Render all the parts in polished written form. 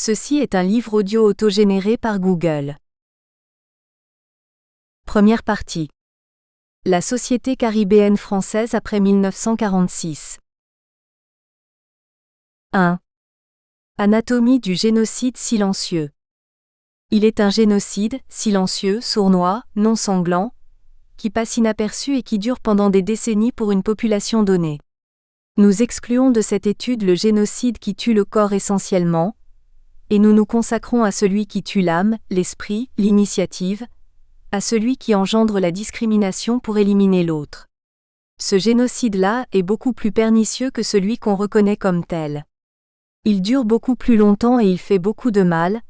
Ceci est un livre audio autogénéré par Google. Première partie. La société caribéenne française après 1946. 1. Anatomie du génocide silencieux. Il est un génocide, silencieux, sournois, non sanglant, qui passe inaperçu et qui dure pendant des décennies pour une population donnée. Nous excluons de cette étude le génocide qui tue le corps essentiellement, et nous nous consacrons à celui qui tue l'âme, l'esprit, l'initiative, à celui qui engendre la discrimination pour éliminer l'autre. Ce génocide-là est beaucoup plus pernicieux que celui qu'on reconnaît comme tel. Il dure beaucoup plus longtemps et il fait beaucoup de mal,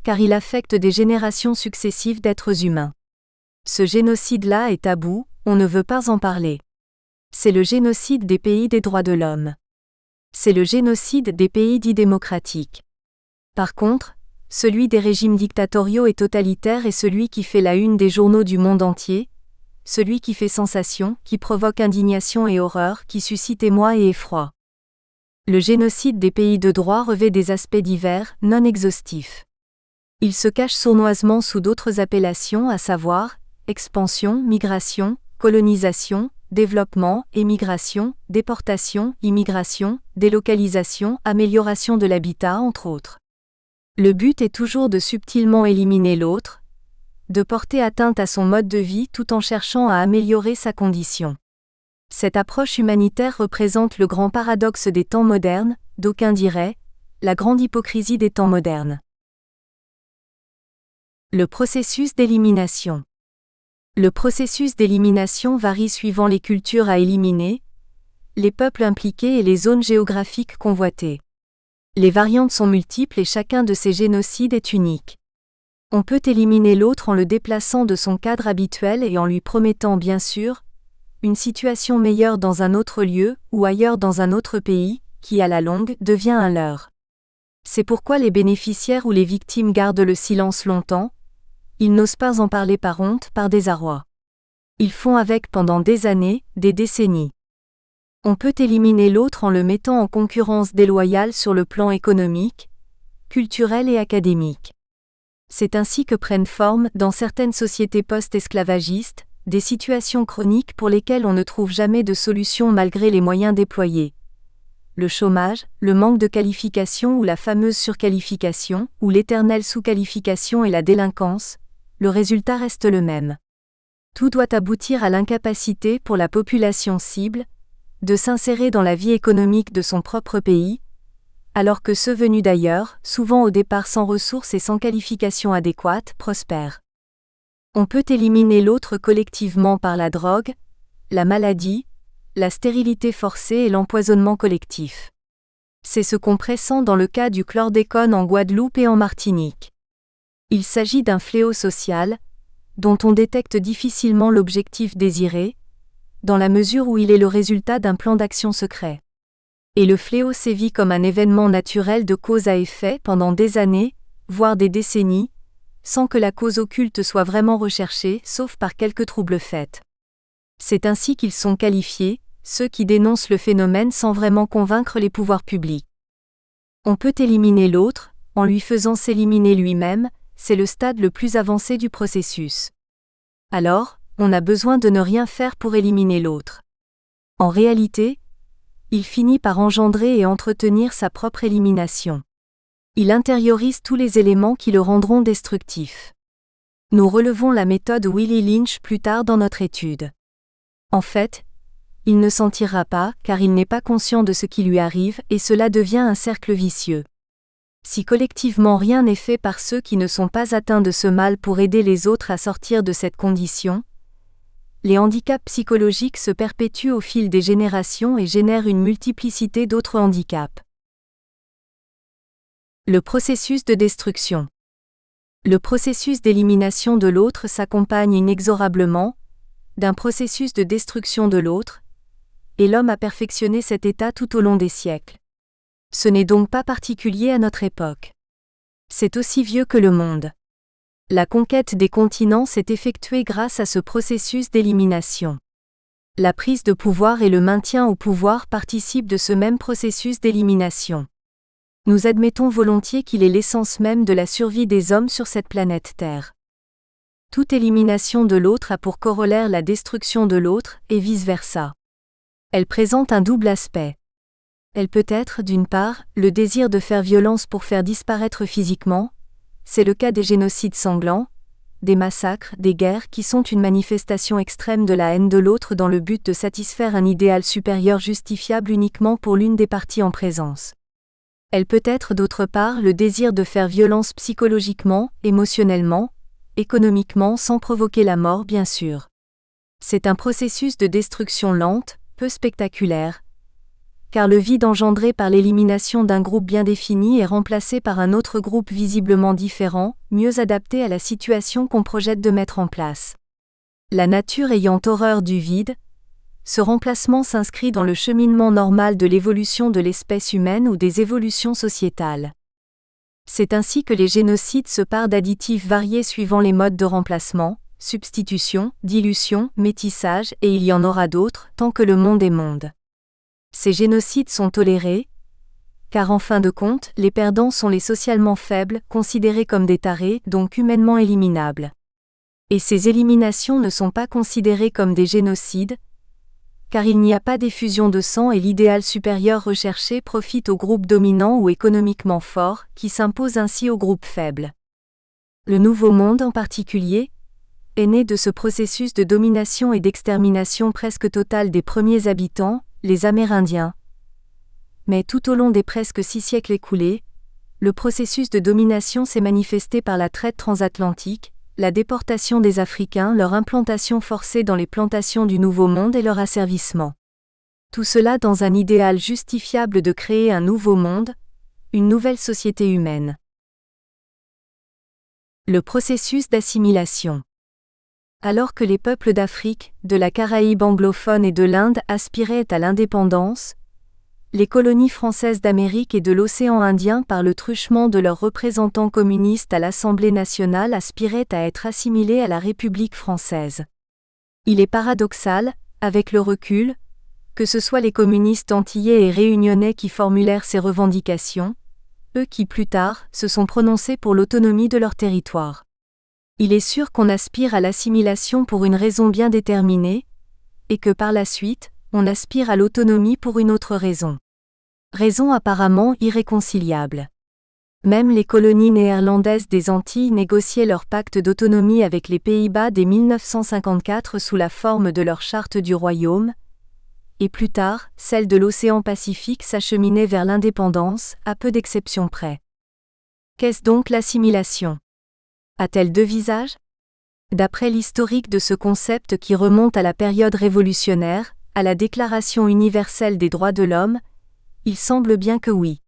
car il affecte des générations successives d'êtres humains. Ce génocide-là est tabou, on ne veut pas en parler. C'est le génocide des pays des droits de l'homme. C'est le génocide des pays dits démocratiques. Par contre, celui des régimes dictatoriaux et totalitaires est celui qui fait la une des journaux du monde entier, celui qui fait sensation, qui provoque indignation et horreur, qui suscite émoi et effroi. Le génocide des pays de droit revêt des aspects divers, non exhaustifs. Il se cache sournoisement sous d'autres appellations, à savoir expansion, migration, colonisation, développement, émigration, déportation, immigration, délocalisation, amélioration de l'habitat, entre autres. Le but est toujours de subtilement éliminer l'autre, de porter atteinte à son mode de vie tout en cherchant à améliorer sa condition. Cette approche humanitaire représente le grand paradoxe des temps modernes, d'aucuns diraient, la grande hypocrisie des temps modernes. Le processus d'élimination. Le processus d'élimination varie suivant les cultures à éliminer, les peuples impliqués et les zones géographiques convoitées. Les variantes sont multiples et chacun de ces génocides est unique. On peut éliminer l'autre en le déplaçant de son cadre habituel et en lui promettant bien sûr une situation meilleure dans un autre lieu ou ailleurs dans un autre pays, qui à la longue devient un leurre. C'est pourquoi les bénéficiaires ou les victimes gardent le silence longtemps, ils n'osent pas en parler par honte, par désarroi. Ils font avec pendant des années, des décennies. On peut éliminer l'autre en le mettant en concurrence déloyale sur le plan économique, culturel et académique. C'est ainsi que prennent forme, dans certaines sociétés post-esclavagistes, des situations chroniques pour lesquelles on ne trouve jamais de solution malgré les moyens déployés. Le chômage, le manque de qualification ou la fameuse surqualification, ou l'éternelle sous-qualification et la délinquance, le résultat reste le même. Tout doit aboutir à l'incapacité pour la population cible de s'insérer dans la vie économique de son propre pays, alors que ceux venus d'ailleurs, souvent au départ sans ressources et sans qualification adéquate, prospèrent. On peut éliminer l'autre collectivement par la drogue, la maladie, la stérilité forcée et l'empoisonnement collectif. C'est ce qu'on pressent dans le cas du chlordécone en Guadeloupe et en Martinique. Il s'agit d'un fléau social, dont on détecte difficilement l'objectif désiré, dans la mesure où il est le résultat d'un plan d'action secret. Et le fléau sévit comme un événement naturel de cause à effet pendant des années, voire des décennies, sans que la cause occulte soit vraiment recherchée, sauf par quelques troubles faits. C'est ainsi qu'ils sont qualifiés, ceux qui dénoncent le phénomène sans vraiment convaincre les pouvoirs publics. On peut éliminer l'autre, en lui faisant s'éliminer lui-même, c'est le stade le plus avancé du processus. Alors, on a besoin de ne rien faire pour éliminer l'autre. En réalité, il finit par engendrer et entretenir sa propre élimination. Il intériorise tous les éléments qui le rendront destructif. Nous relevons la méthode Willie Lynch plus tard dans notre étude. En fait, il ne s'en tirera pas, car il n'est pas conscient de ce qui lui arrive, et cela devient un cercle vicieux. Si collectivement rien n'est fait par ceux qui ne sont pas atteints de ce mal pour aider les autres à sortir de cette condition, les handicaps psychologiques se perpétuent au fil des générations et génèrent une multiplicité d'autres handicaps. Le processus de destruction. Le processus d'élimination de l'autre s'accompagne inexorablement d'un processus de destruction de l'autre, et l'homme a perfectionné cet état tout au long des siècles. Ce n'est donc pas particulier à notre époque. C'est aussi vieux que le monde. La conquête des continents s'est effectuée grâce à ce processus d'élimination. La prise de pouvoir et le maintien au pouvoir participent de ce même processus d'élimination. Nous admettons volontiers qu'il est l'essence même de la survie des hommes sur cette planète Terre. Toute élimination de l'autre a pour corollaire la destruction de l'autre, et vice-versa. Elle présente un double aspect. Elle peut être, d'une part, le désir de faire violence pour faire disparaître physiquement, c'est le cas des génocides sanglants, des massacres, des guerres qui sont une manifestation extrême de la haine de l'autre dans le but de satisfaire un idéal supérieur justifiable uniquement pour l'une des parties en présence. Elle peut être d'autre part le désir de faire violence psychologiquement, émotionnellement, économiquement sans provoquer la mort bien sûr. C'est un processus de destruction lente, peu spectaculaire, car le vide engendré par l'élimination d'un groupe bien défini est remplacé par un autre groupe visiblement différent, mieux adapté à la situation qu'on projette de mettre en place. La nature ayant horreur du vide, ce remplacement s'inscrit dans le cheminement normal de l'évolution de l'espèce humaine ou des évolutions sociétales. C'est ainsi que les génocides se parent d'additifs variés suivant les modes de remplacement, substitution, dilution, métissage, et il y en aura d'autres, tant que le monde est monde. Ces génocides sont tolérés, car en fin de compte, les perdants sont les socialement faibles, considérés comme des tarés, donc humainement éliminables. Et ces éliminations ne sont pas considérées comme des génocides, car il n'y a pas d'effusion de sang et l'idéal supérieur recherché profite aux groupes dominants ou économiquement forts, qui s'imposent ainsi aux groupes faibles. Le Nouveau Monde en particulier est né de ce processus de domination et d'extermination presque totale des premiers habitants, les Amérindiens. Mais tout au long des presque 6 siècles écoulés, le processus de domination s'est manifesté par la traite transatlantique, la déportation des Africains, leur implantation forcée dans les plantations du Nouveau Monde et leur asservissement. Tout cela dans un idéal justifiable de créer un nouveau monde, une nouvelle société humaine. Le processus d'assimilation. Alors que les peuples d'Afrique, de la Caraïbe anglophone et de l'Inde aspiraient à l'indépendance, les colonies françaises d'Amérique et de l'océan Indien par le truchement de leurs représentants communistes à l'Assemblée nationale aspiraient à être assimilées à la République française. Il est paradoxal, avec le recul, que ce soit les communistes antillais et réunionnais qui formulèrent ces revendications, eux qui plus tard se sont prononcés pour l'autonomie de leur territoire. Il est sûr qu'on aspire à l'assimilation pour une raison bien déterminée, et que par la suite, on aspire à l'autonomie pour une autre raison. Raison apparemment irréconciliable. Même les colonies néerlandaises des Antilles négociaient leur pacte d'autonomie avec les Pays-Bas dès 1954 sous la forme de leur charte du royaume, et plus tard, celle de l'océan Pacifique s'acheminait vers l'indépendance, à peu d'exceptions près. Qu'est-ce donc l'assimilation ? A-t-elle 2 visages ? D'après l'historique de ce concept qui remonte à la période révolutionnaire, à la Déclaration universelle des droits de l'homme, il semble bien que oui.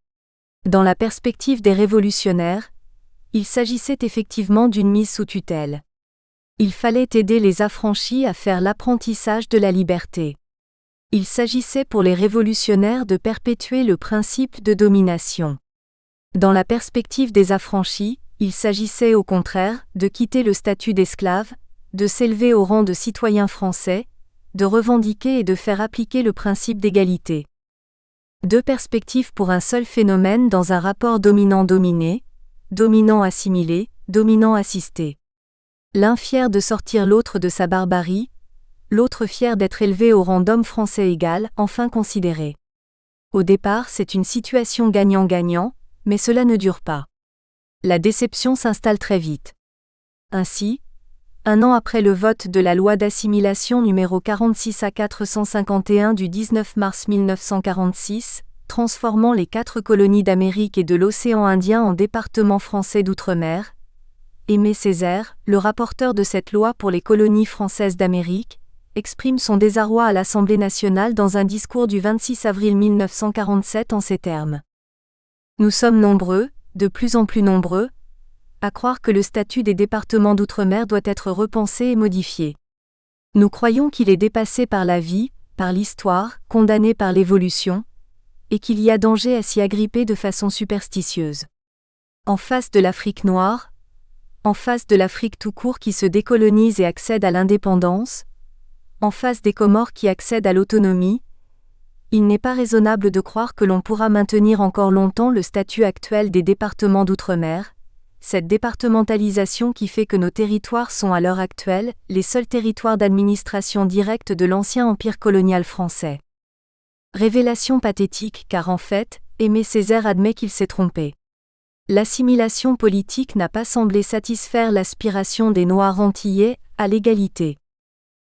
Dans la perspective des révolutionnaires, il s'agissait effectivement d'une mise sous tutelle. Il fallait aider les affranchis à faire l'apprentissage de la liberté. Il s'agissait pour les révolutionnaires de perpétuer le principe de domination. Dans la perspective des affranchis, il s'agissait au contraire de quitter le statut d'esclave, de s'élever au rang de citoyen français, de revendiquer et de faire appliquer le principe d'égalité. 2 perspectives pour un seul phénomène dans un rapport dominant-dominé, dominant-assimilé, dominant-assisté. L'un fier de sortir l'autre de sa barbarie, l'autre fier d'être élevé au rang d'homme français égal, enfin considéré. Au départ, c'est une situation gagnant-gagnant, mais cela ne dure pas. La déception s'installe très vite. Ainsi, 1 an après le vote de la loi d'assimilation numéro 46 à 451 du 19 mars 1946, transformant les 4 colonies d'Amérique et de l'océan Indien en départements français d'outre-mer, Aimé Césaire, le rapporteur de cette loi pour les colonies françaises d'Amérique, exprime son désarroi à l'Assemblée nationale dans un discours du 26 avril 1947 en ces termes. Nous sommes nombreux, de plus en plus nombreux, à croire que le statut des départements d'outre-mer doit être repensé et modifié. Nous croyons qu'il est dépassé par la vie, par l'histoire, condamné par l'évolution, et qu'il y a danger à s'y agripper de façon superstitieuse. En face de l'Afrique noire, en face de l'Afrique tout court qui se décolonise et accède à l'indépendance, en face des Comores qui accèdent à l'autonomie, Il n'est pas raisonnable de croire que l'on pourra maintenir encore longtemps le statut actuel des départements d'outre-mer, cette départementalisation qui fait que nos territoires sont à l'heure actuelle les seuls territoires d'administration directe de l'ancien empire colonial français. Révélation pathétique car en fait, Aimé Césaire admet qu'il s'est trompé. L'assimilation politique n'a pas semblé satisfaire l'aspiration des Noirs antillais à l'égalité.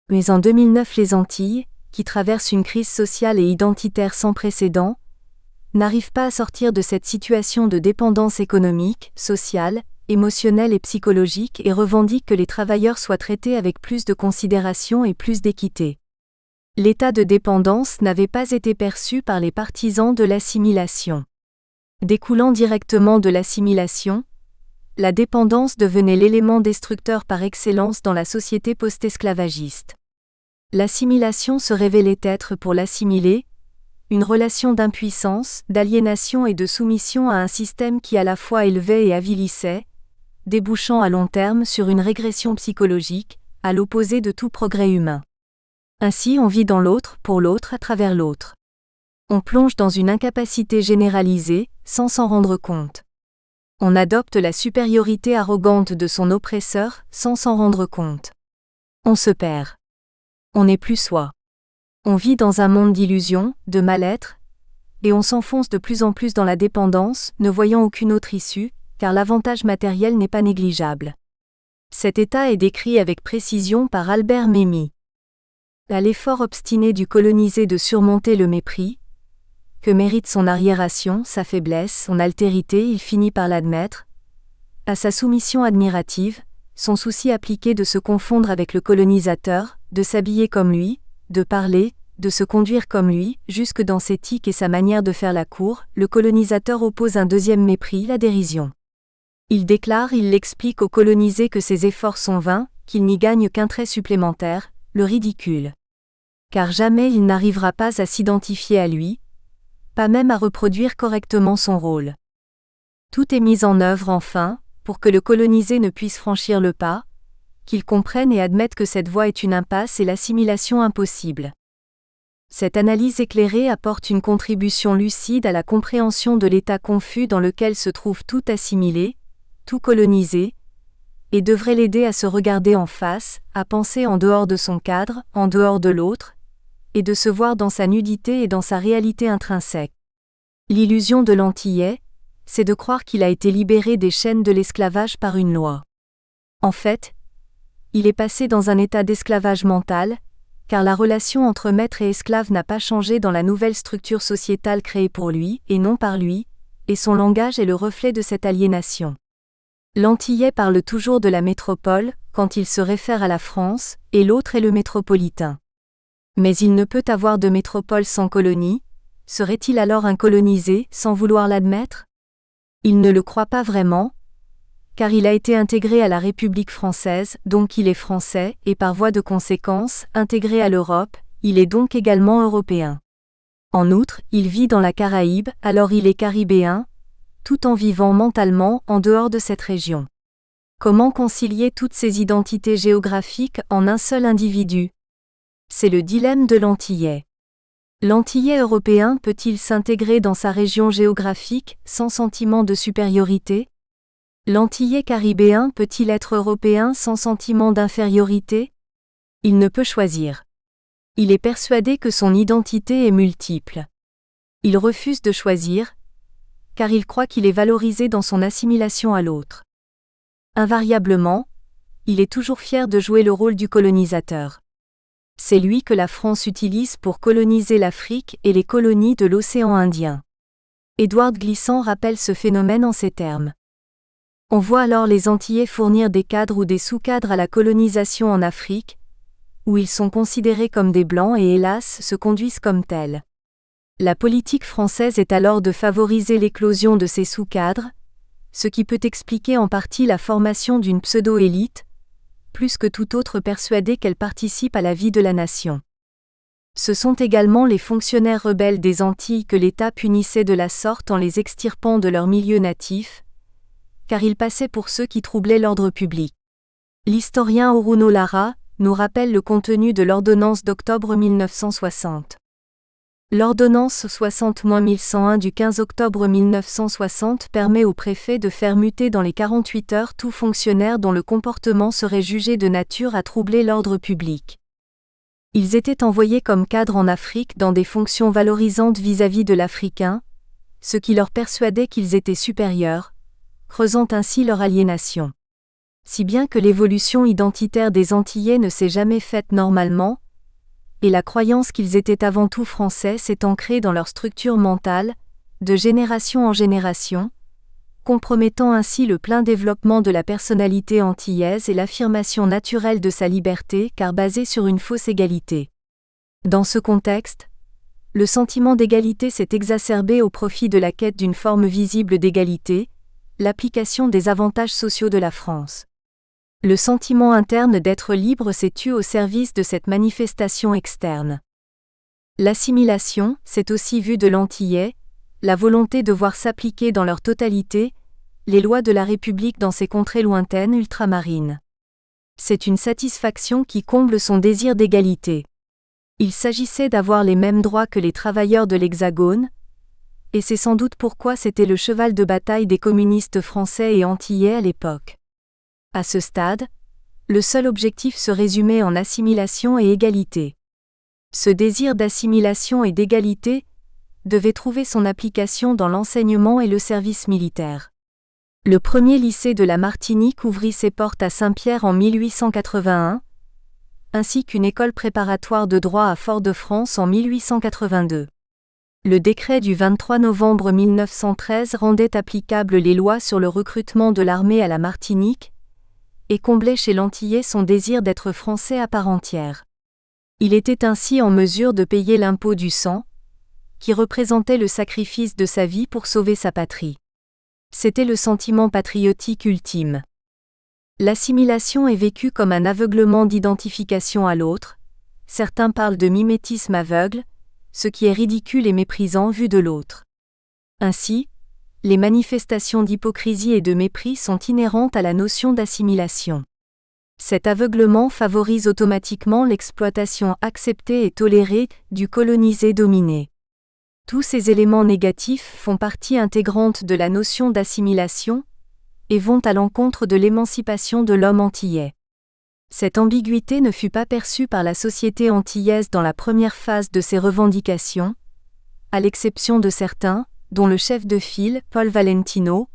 Mais en 2009 les Antilles, qui traversent une crise sociale et identitaire sans précédent, n'arrivent pas à sortir de cette situation de dépendance économique, sociale, émotionnelle et psychologique et revendiquent que les travailleurs soient traités avec plus de considération et plus d'équité. L'état de dépendance n'avait pas été perçu par les partisans de l'assimilation. Découlant directement de l'assimilation, la dépendance devenait l'élément destructeur par excellence dans la société post-esclavagiste. L'assimilation se révélait être pour l'assimilé, une relation d'impuissance, d'aliénation et de soumission à un système qui à la fois élevait et avilissait, débouchant à long terme sur une régression psychologique, à l'opposé de tout progrès humain. Ainsi on vit dans l'autre, pour l'autre, à travers l'autre. On plonge dans une incapacité généralisée, sans s'en rendre compte. On adopte la supériorité arrogante de son oppresseur, sans s'en rendre compte. On se perd. On n'est plus soi. On vit dans un monde d'illusions, de mal-être, et on s'enfonce de plus en plus dans la dépendance, ne voyant aucune autre issue, car l'avantage matériel n'est pas négligeable. Cet état est décrit avec précision par Albert Memmi. À l'effort obstiné du colonisé de surmonter le mépris, que mérite son arriération, sa faiblesse, son altérité, il finit par l'admettre, à sa soumission admirative, son souci appliqué de se confondre avec le colonisateur, de s'habiller comme lui, de parler, de se conduire comme lui, jusque dans ses tics et sa manière de faire la cour, le colonisateur oppose un deuxième mépris, la dérision. Il l'explique aux colonisés que ses efforts sont vains, qu'il n'y gagne qu'un trait supplémentaire, le ridicule. Car jamais il n'arrivera pas à s'identifier à lui, pas même à reproduire correctement son rôle. Tout est mis en œuvre enfin, pour que le colonisé ne puisse franchir le pas, qu'il comprenne et admette que cette voie est une impasse et l'assimilation impossible. Cette analyse éclairée apporte une contribution lucide à la compréhension de l'état confus dans lequel se trouve tout assimilé, tout colonisé, et devrait l'aider à se regarder en face, à penser en dehors de son cadre, en dehors de l'autre, et de se voir dans sa nudité et dans sa réalité intrinsèque. L'illusion de l'Antillais, c'est de croire qu'il a été libéré des chaînes de l'esclavage par une loi. En fait, il est passé dans un état d'esclavage mental, car la relation entre maître et esclave n'a pas changé dans la nouvelle structure sociétale créée pour lui, et non par lui, et son langage est le reflet de cette aliénation. L'Antillais parle toujours de la métropole, quand il se réfère à la France, et l'autre est le métropolitain. Mais il ne peut avoir de métropole sans colonie, serait-il alors un colonisé, sans vouloir l'admettre ? Il ne le croit pas vraiment, car il a été intégré à la République française, donc il est français, et par voie de conséquence, intégré à l'Europe, il est donc également européen. En outre, il vit dans la Caraïbe, alors il est caribéen, tout en vivant mentalement en dehors de cette région. Comment concilier toutes ces identités géographiques en un seul individu ? C'est le dilemme de l'Antillais. L'Antillais européen peut-il s'intégrer dans sa région géographique sans sentiment de supériorité ? L'Antillais caribéen peut-il être européen sans sentiment d'infériorité ? Il ne peut choisir. Il est persuadé que son identité est multiple. Il refuse de choisir, car il croit qu'il est valorisé dans son assimilation à l'autre. Invariablement, il est toujours fier de jouer le rôle du colonisateur. C'est lui que la France utilise pour coloniser l'Afrique et les colonies de l'océan Indien. Edward Glissant rappelle ce phénomène en ces termes. On voit alors les Antillais fournir des cadres ou des sous-cadres à la colonisation en Afrique, où ils sont considérés comme des blancs et hélas se conduisent comme tels. La politique française est alors de favoriser l'éclosion de ces sous-cadres, ce qui peut expliquer en partie la formation d'une pseudo-élite, plus que tout autre persuadée qu'elle participe à la vie de la nation. Ce sont également les fonctionnaires rebelles des Antilles que l'État punissait de la sorte en les extirpant de leur milieu natif, car ils passaient pour ceux qui troublaient l'ordre public. L'historien Oruno Lara nous rappelle le contenu de l'ordonnance d'octobre 1960. L'ordonnance 60-1101 du 15 octobre 1960 permet au préfet de faire muter dans les 48 heures tout fonctionnaire dont le comportement serait jugé de nature à troubler l'ordre public. Ils étaient envoyés comme cadres en Afrique dans des fonctions valorisantes vis-à-vis de l'Africain, ce qui leur persuadait qu'ils étaient supérieurs, creusant ainsi leur aliénation. Si bien que l'évolution identitaire des Antillais ne s'est jamais faite normalement, et la croyance qu'ils étaient avant tout français s'est ancrée dans leur structure mentale, de génération en génération, compromettant ainsi le plein développement de la personnalité antillaise et l'affirmation naturelle de sa liberté car basée sur une fausse égalité. Dans ce contexte, le sentiment d'égalité s'est exacerbé au profit de la quête d'une forme visible d'égalité, l'application des avantages sociaux de la France. Le sentiment interne d'être libre s'est tu au service de cette manifestation externe. L'assimilation, c'est aussi vu de l'antillais, la volonté de voir s'appliquer dans leur totalité les lois de la République dans ces contrées lointaines ultramarines. C'est une satisfaction qui comble son désir d'égalité. Il s'agissait d'avoir les mêmes droits que les travailleurs de l'Hexagone, et c'est sans doute pourquoi c'était le cheval de bataille des communistes français et antillais à l'époque. À ce stade, le seul objectif se résumait en assimilation et égalité. Ce désir d'assimilation et d'égalité devait trouver son application dans l'enseignement et le service militaire. Le premier lycée de la Martinique ouvrit ses portes à Saint-Pierre en 1881, ainsi qu'une école préparatoire de droit à Fort-de-France en 1882. Le décret du 23 novembre 1913 rendait applicables les lois sur le recrutement de l'armée à la Martinique, et comblait chez l'Antillais son désir d'être français à part entière. Il était ainsi en mesure de payer l'impôt du sang, qui représentait le sacrifice de sa vie pour sauver sa patrie. C'était le sentiment patriotique ultime. L'assimilation est vécue comme un aveuglement d'identification à l'autre, certains parlent de mimétisme aveugle, ce qui est ridicule et méprisant vu de l'autre. Ainsi, les manifestations d'hypocrisie et de mépris sont inhérentes à la notion d'assimilation. Cet aveuglement favorise automatiquement l'exploitation acceptée et tolérée du colonisé dominé. Tous ces éléments négatifs font partie intégrante de la notion d'assimilation et vont à l'encontre de l'émancipation de l'homme antillais. Cette ambiguïté ne fut pas perçue par la société antillaise dans la première phase de ses revendications, à l'exception de certains, dont le chef de file, Paul Valentino,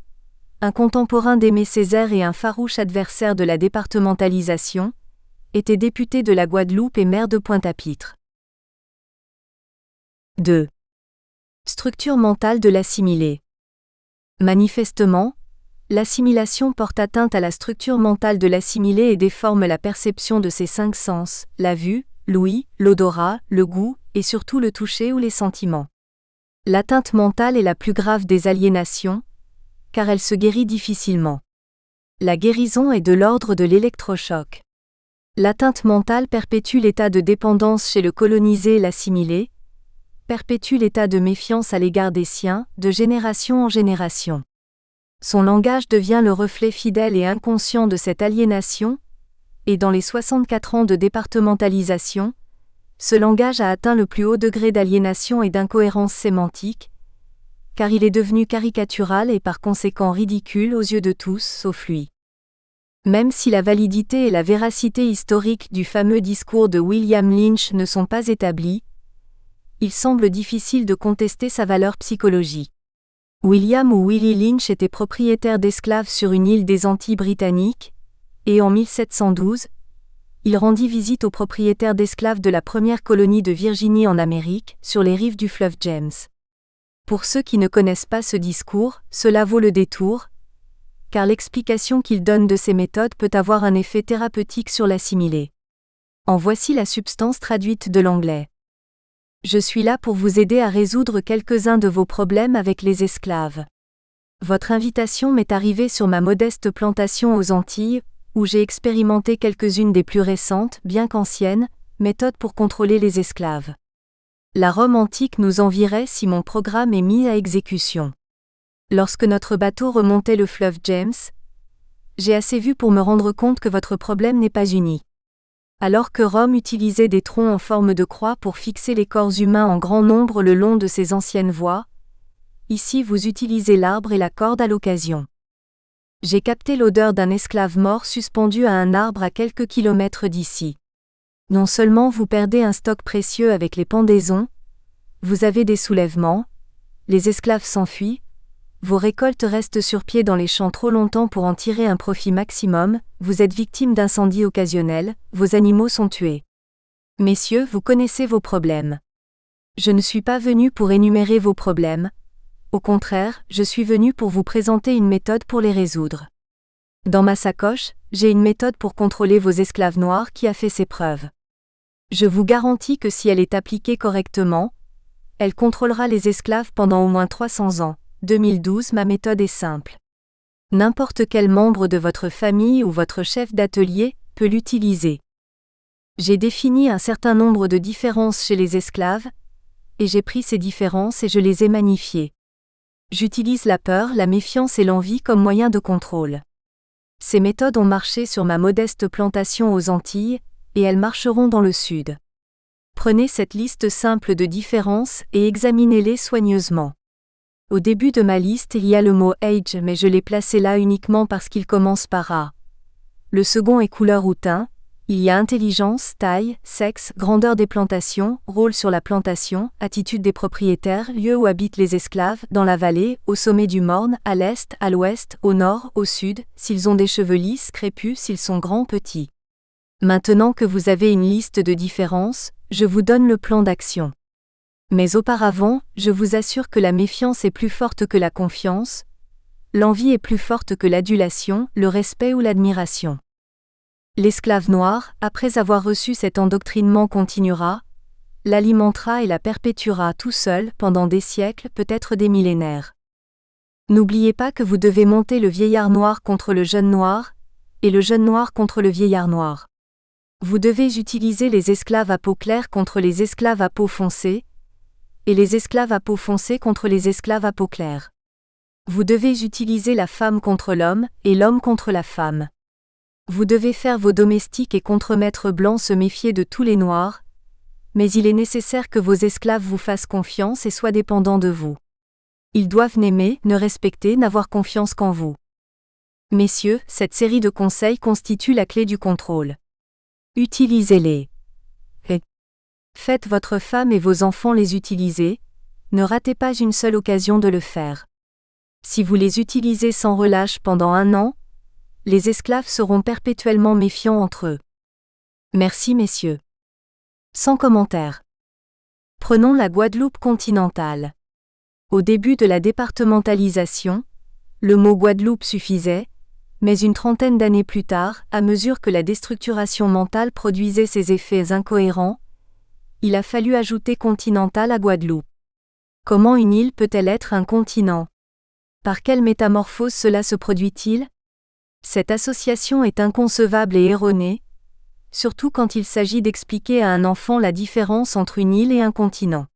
un contemporain d'Aimé Césaire et un farouche adversaire de la départementalisation, était député de la Guadeloupe et maire de Pointe-à-Pitre. 2. Structure mentale de l'assimilé. Manifestement, l'assimilation porte atteinte à la structure mentale de l'assimilé et déforme la perception de ses 5 sens, la vue, l'ouïe, l'odorat, le goût, et surtout le toucher ou les sentiments. L'atteinte mentale est la plus grave des aliénations, car elle se guérit difficilement. La guérison est de l'ordre de l'électrochoc. L'atteinte mentale perpétue l'état de dépendance chez le colonisé et l'assimilé, perpétue l'état de méfiance à l'égard des siens, de génération en génération. Son langage devient le reflet fidèle et inconscient de cette aliénation, et dans les 64 ans de départementalisation, ce langage a atteint le plus haut degré d'aliénation et d'incohérence sémantique, car il est devenu caricatural et par conséquent ridicule aux yeux de tous sauf lui. Même si la validité et la véracité historique du fameux discours de William Lynch ne sont pas établies, il semble difficile de contester sa valeur psychologique. William ou Willie Lynch était propriétaire d'esclaves sur une île des Antilles britanniques, et en 1712, il rendit visite aux propriétaires d'esclaves de la première colonie de Virginie en Amérique, sur les rives du fleuve James. Pour ceux qui ne connaissent pas ce discours, cela vaut le détour, car l'explication qu'il donne de ces méthodes peut avoir un effet thérapeutique sur l'assimilé. En voici la substance traduite de l'anglais. Je suis là pour vous aider à résoudre quelques-uns de vos problèmes avec les esclaves. Votre invitation m'est arrivée sur ma modeste plantation aux Antilles, où j'ai expérimenté quelques-unes des plus récentes, bien qu'anciennes, méthodes pour contrôler les esclaves. La Rome antique nous envierait si mon programme est mis à exécution. Lorsque notre bateau remontait le fleuve James, j'ai assez vu pour me rendre compte que votre problème n'est pas unique. Alors que Rome utilisait des troncs en forme de croix pour fixer les corps humains en grand nombre le long de ses anciennes voies, ici vous utilisez l'arbre et la corde à l'occasion. J'ai capté l'odeur d'un esclave mort suspendu à un arbre à quelques kilomètres d'ici. Non seulement vous perdez un stock précieux avec les pendaisons, vous avez des soulèvements, les esclaves s'enfuient, vos récoltes restent sur pied dans les champs trop longtemps pour en tirer un profit maximum, vous êtes victime d'incendies occasionnels, vos animaux sont tués. Messieurs, vous connaissez vos problèmes. Je ne suis pas venu pour énumérer vos problèmes. Au contraire, je suis venu pour vous présenter une méthode pour les résoudre. Dans ma sacoche, j'ai une méthode pour contrôler vos esclaves noirs qui a fait ses preuves. Je vous garantis que si elle est appliquée correctement, elle contrôlera les esclaves pendant au moins 300 ans. 2012. Ma méthode est simple. N'importe quel membre de votre famille ou votre chef d'atelier peut l'utiliser. J'ai défini un certain nombre de différences chez les esclaves, et j'ai pris ces différences et je les ai magnifiées. J'utilise la peur, la méfiance et l'envie comme moyen de contrôle. Ces méthodes ont marché sur ma modeste plantation aux Antilles, et elles marcheront dans le Sud. Prenez cette liste simple de différences et examinez-les soigneusement. Au début de ma liste il y a le mot « age » mais je l'ai placé là uniquement parce qu'il commence par A. Le second est couleur ou teint, il y a intelligence, taille, sexe, grandeur des plantations, rôle sur la plantation, attitude des propriétaires, lieu où habitent les esclaves, dans la vallée, au sommet du morne, à l'est, à l'ouest, au nord, au sud, s'ils ont des cheveux lisses, crépus, s'ils sont grands, petits. Maintenant que vous avez une liste de différences, je vous donne le plan d'action. Mais auparavant, je vous assure que la méfiance est plus forte que la confiance, l'envie est plus forte que l'adulation, le respect ou l'admiration. L'esclave noir, après avoir reçu cet endoctrinement continuera, l'alimentera et la perpétuera tout seul pendant des siècles, peut-être des millénaires. N'oubliez pas que vous devez monter le vieillard noir contre le jeune noir, et le jeune noir contre le vieillard noir. Vous devez utiliser les esclaves à peau claire contre les esclaves à peau foncée, et les esclaves à peau foncée contre les esclaves à peau claire. Vous devez utiliser la femme contre l'homme, et l'homme contre la femme. Vous devez faire vos domestiques et contremaîtres blancs se méfier de tous les noirs, mais il est nécessaire que vos esclaves vous fassent confiance et soient dépendants de vous. Ils doivent n'aimer, ne respecter, n'avoir confiance qu'en vous. Messieurs, cette série de conseils constitue la clé du contrôle. Utilisez-les. Faites votre femme et vos enfants les utiliser, ne ratez pas une seule occasion de le faire. Si vous les utilisez sans relâche pendant 1 an, les esclaves seront perpétuellement méfiants entre eux. Merci messieurs. Sans commentaire. Prenons la Guadeloupe continentale. Au début de la départementalisation, le mot Guadeloupe suffisait, mais une trentaine d'années plus tard, à mesure que la déstructuration mentale produisait ses effets incohérents, il a fallu ajouter continental à Guadeloupe. Comment une île peut-elle être un continent? Par quelle métamorphose cela se produit-il? Cette association est inconcevable et erronée, surtout quand il s'agit d'expliquer à un enfant la différence entre une île et un continent.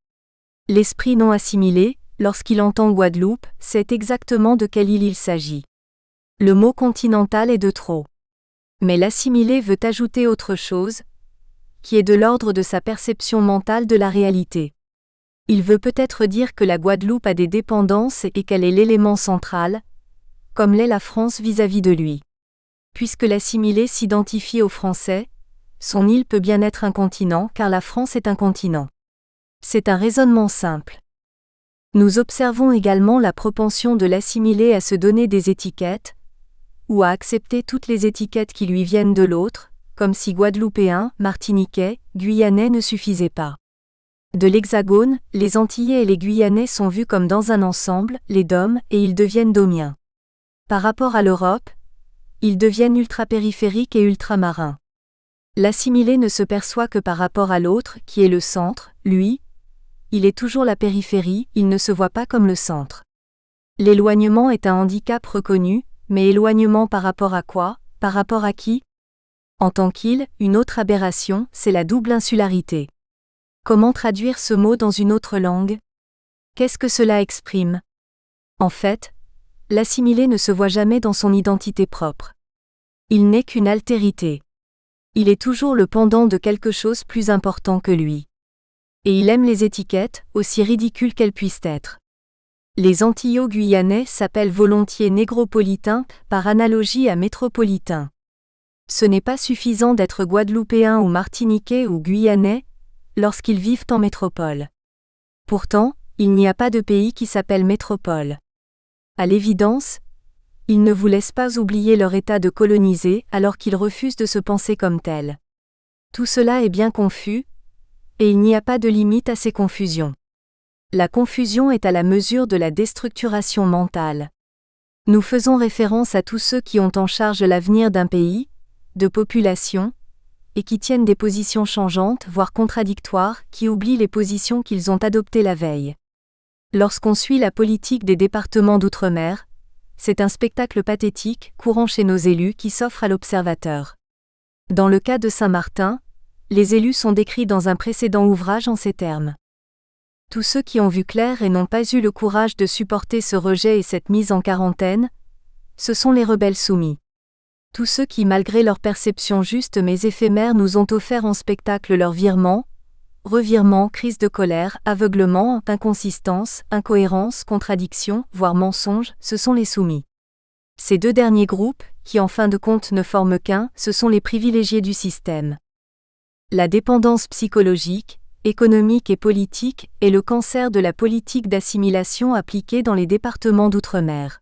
L'esprit non assimilé, lorsqu'il entend Guadeloupe, sait exactement de quelle île il s'agit. Le mot continental est de trop. Mais l'assimilé veut ajouter autre chose, qui est de l'ordre de sa perception mentale de la réalité. Il veut peut-être dire que la Guadeloupe a des dépendances et qu'elle est l'élément central, comme l'est la France vis-à-vis de lui. Puisque l'assimilé s'identifie au Français, son île peut bien être un continent car la France est un continent. C'est un raisonnement simple. Nous observons également la propension de l'assimilé à se donner des étiquettes, ou à accepter toutes les étiquettes qui lui viennent de l'autre, comme si Guadeloupéen, Martiniquais, Guyanais ne suffisaient pas. De l'Hexagone, les Antillais et les Guyanais sont vus comme dans un ensemble, les DOM, et ils deviennent domiens. Par rapport à l'Europe, ils deviennent ultrapériphériques et ultramarins. L'assimilé ne se perçoit que par rapport à l'autre, qui est le centre, lui. Il est toujours la périphérie, il ne se voit pas comme le centre. L'éloignement est un handicap reconnu, mais éloignement par rapport à quoi? Par rapport à qui? En tant qu'île, une autre aberration, c'est la double insularité. Comment traduire ce mot dans une autre langue? Qu'est-ce que cela exprime? En fait, l'assimilé ne se voit jamais dans son identité propre. Il n'est qu'une altérité. Il est toujours le pendant de quelque chose plus important que lui. Et il aime les étiquettes, aussi ridicules qu'elles puissent être. Les Antillo-Guyanais s'appellent volontiers négropolitains, par analogie à métropolitains. Ce n'est pas suffisant d'être guadeloupéen ou martiniquais ou guyanais, lorsqu'ils vivent en métropole. Pourtant, il n'y a pas de pays qui s'appelle métropole. À l'évidence, ils ne vous laissent pas oublier leur état de colonisé alors qu'ils refusent de se penser comme tels. Tout cela est bien confus, et il n'y a pas de limite à ces confusions. La confusion est à la mesure de la déstructuration mentale. Nous faisons référence à tous ceux qui ont en charge l'avenir d'un pays, de population, et qui tiennent des positions changeantes, voire contradictoires, qui oublient les positions qu'ils ont adoptées la veille. Lorsqu'on suit la politique des départements d'outre-mer, c'est un spectacle pathétique, courant chez nos élus, qui s'offre à l'observateur. Dans le cas de Saint-Martin, les élus sont décrits dans un précédent ouvrage en ces termes. Tous ceux qui ont vu clair et n'ont pas eu le courage de supporter ce rejet et cette mise en quarantaine, ce sont les rebelles soumis. Tous ceux qui, malgré leur perception juste mais éphémère, nous ont offert en spectacle leurs virements, revirements, crises de colère, aveuglement, inconsistance, incohérence, contradiction, voire mensonge, ce sont les soumis. Ces deux derniers groupes, qui en fin de compte ne forment qu'un, ce sont les privilégiés du système. La dépendance psychologique, économique et politique est le cancer de la politique d'assimilation appliquée dans les départements d'outre-mer.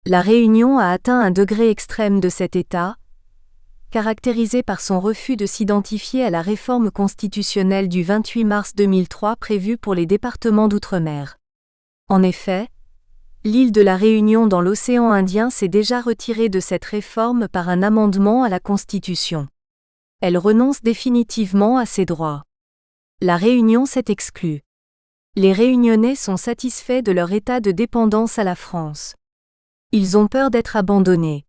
La Réunion a atteint un degré extrême de cet état, caractérisé par son refus de s'identifier à la réforme constitutionnelle du 28 mars 2003 prévue pour les départements d'outre-mer. En effet, l'île de la Réunion dans l'océan Indien s'est déjà retirée de cette réforme par un amendement à la Constitution. Elle renonce définitivement à ses droits. La Réunion s'est exclue. Les Réunionnais sont satisfaits de leur état de dépendance à la France. Ils ont peur d'être abandonnés.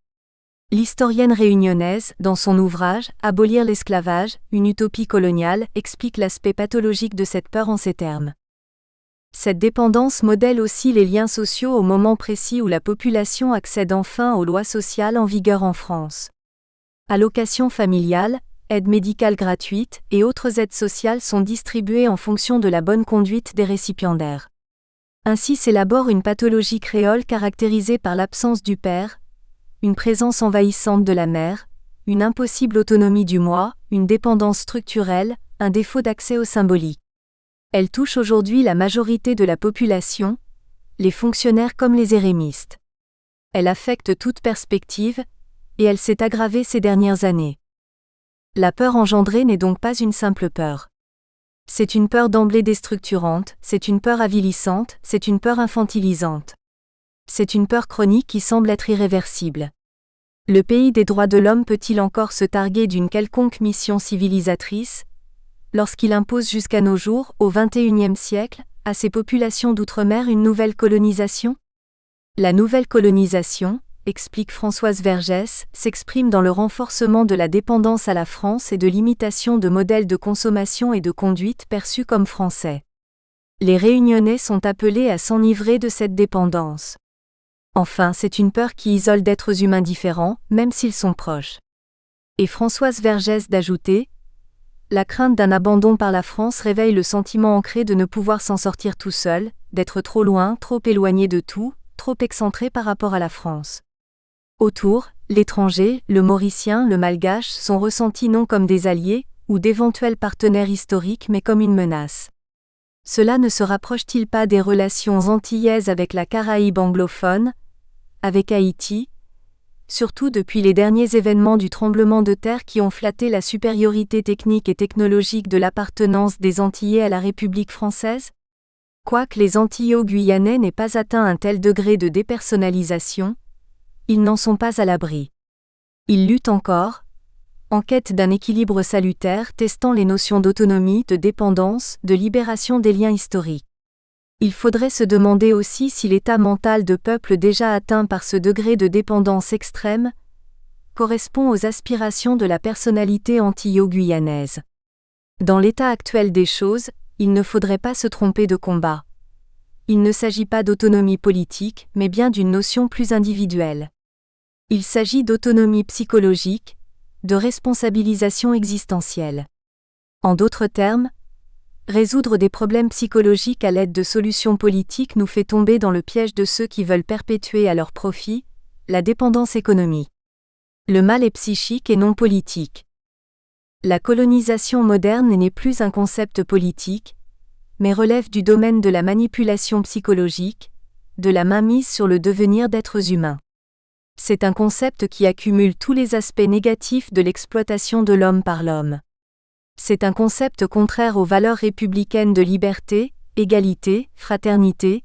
L'historienne réunionnaise, dans son ouvrage « Abolir l'esclavage, une utopie coloniale », explique l'aspect pathologique de cette peur en ces termes. Cette dépendance modèle aussi les liens sociaux au moment précis où la population accède enfin aux lois sociales en vigueur en France. Allocations familiales, aides médicales gratuites et autres aides sociales sont distribuées en fonction de la bonne conduite des récipiendaires. Ainsi s'élabore une pathologie créole caractérisée par l'absence du père, une présence envahissante de la mère, une impossible autonomie du moi, une dépendance structurelle, un défaut d'accès au symbolique. Elle touche aujourd'hui la majorité de la population, les fonctionnaires comme les érémistes. Elle affecte toute perspective, et elle s'est aggravée ces dernières années. La peur engendrée n'est donc pas une simple peur. C'est une peur d'emblée déstructurante, c'est une peur avilissante, c'est une peur infantilisante. C'est une peur chronique qui semble être irréversible. Le pays des droits de l'homme peut-il encore se targuer d'une quelconque mission civilisatrice, lorsqu'il impose jusqu'à nos jours, au XXIe siècle, à ces populations d'outre-mer une nouvelle colonisation ? La nouvelle colonisation, explique Françoise Vergès, s'exprime dans le renforcement de la dépendance à la France et de l'imitation de modèles de consommation et de conduite perçus comme français. Les Réunionnais sont appelés à s'enivrer de cette dépendance. Enfin, c'est une peur qui isole d'êtres humains différents, même s'ils sont proches. Et Françoise Vergès d'ajouter : la crainte d'un abandon par la France réveille le sentiment ancré de ne pouvoir s'en sortir tout seul, d'être trop loin, trop éloigné de tout, trop excentré par rapport à la France. Autour, l'étranger, le mauricien, le malgache sont ressentis non comme des alliés, ou d'éventuels partenaires historiques mais comme une menace. Cela ne se rapproche-t-il pas des relations antillaises avec la Caraïbe anglophone, avec Haïti, surtout depuis les derniers événements du tremblement de terre qui ont flatté la supériorité technique et technologique de l'appartenance des Antillais à la République française ? Quoique les Antillo-Guyanais n'aient pas atteint un tel degré de dépersonnalisation, ils n'en sont pas à l'abri. Ils luttent encore, en quête d'un équilibre salutaire testant les notions d'autonomie, de dépendance, de libération des liens historiques. Il faudrait se demander aussi si l'état mental de peuples déjà atteints par ce degré de dépendance extrême correspond aux aspirations de la personnalité antillo-guyanaise. Dans l'état actuel des choses, il ne faudrait pas se tromper de combat. Il ne s'agit pas d'autonomie politique, mais bien d'une notion plus individuelle. Il s'agit d'autonomie psychologique, de responsabilisation existentielle. En d'autres termes, résoudre des problèmes psychologiques à l'aide de solutions politiques nous fait tomber dans le piège de ceux qui veulent perpétuer à leur profit la dépendance économique. Le mal est psychique et non politique. La colonisation moderne n'est plus un concept politique, mais relève du domaine de la manipulation psychologique, de la mainmise sur le devenir d'êtres humains. C'est un concept qui accumule tous les aspects négatifs de l'exploitation de l'homme par l'homme. C'est un concept contraire aux valeurs républicaines de liberté, égalité, fraternité,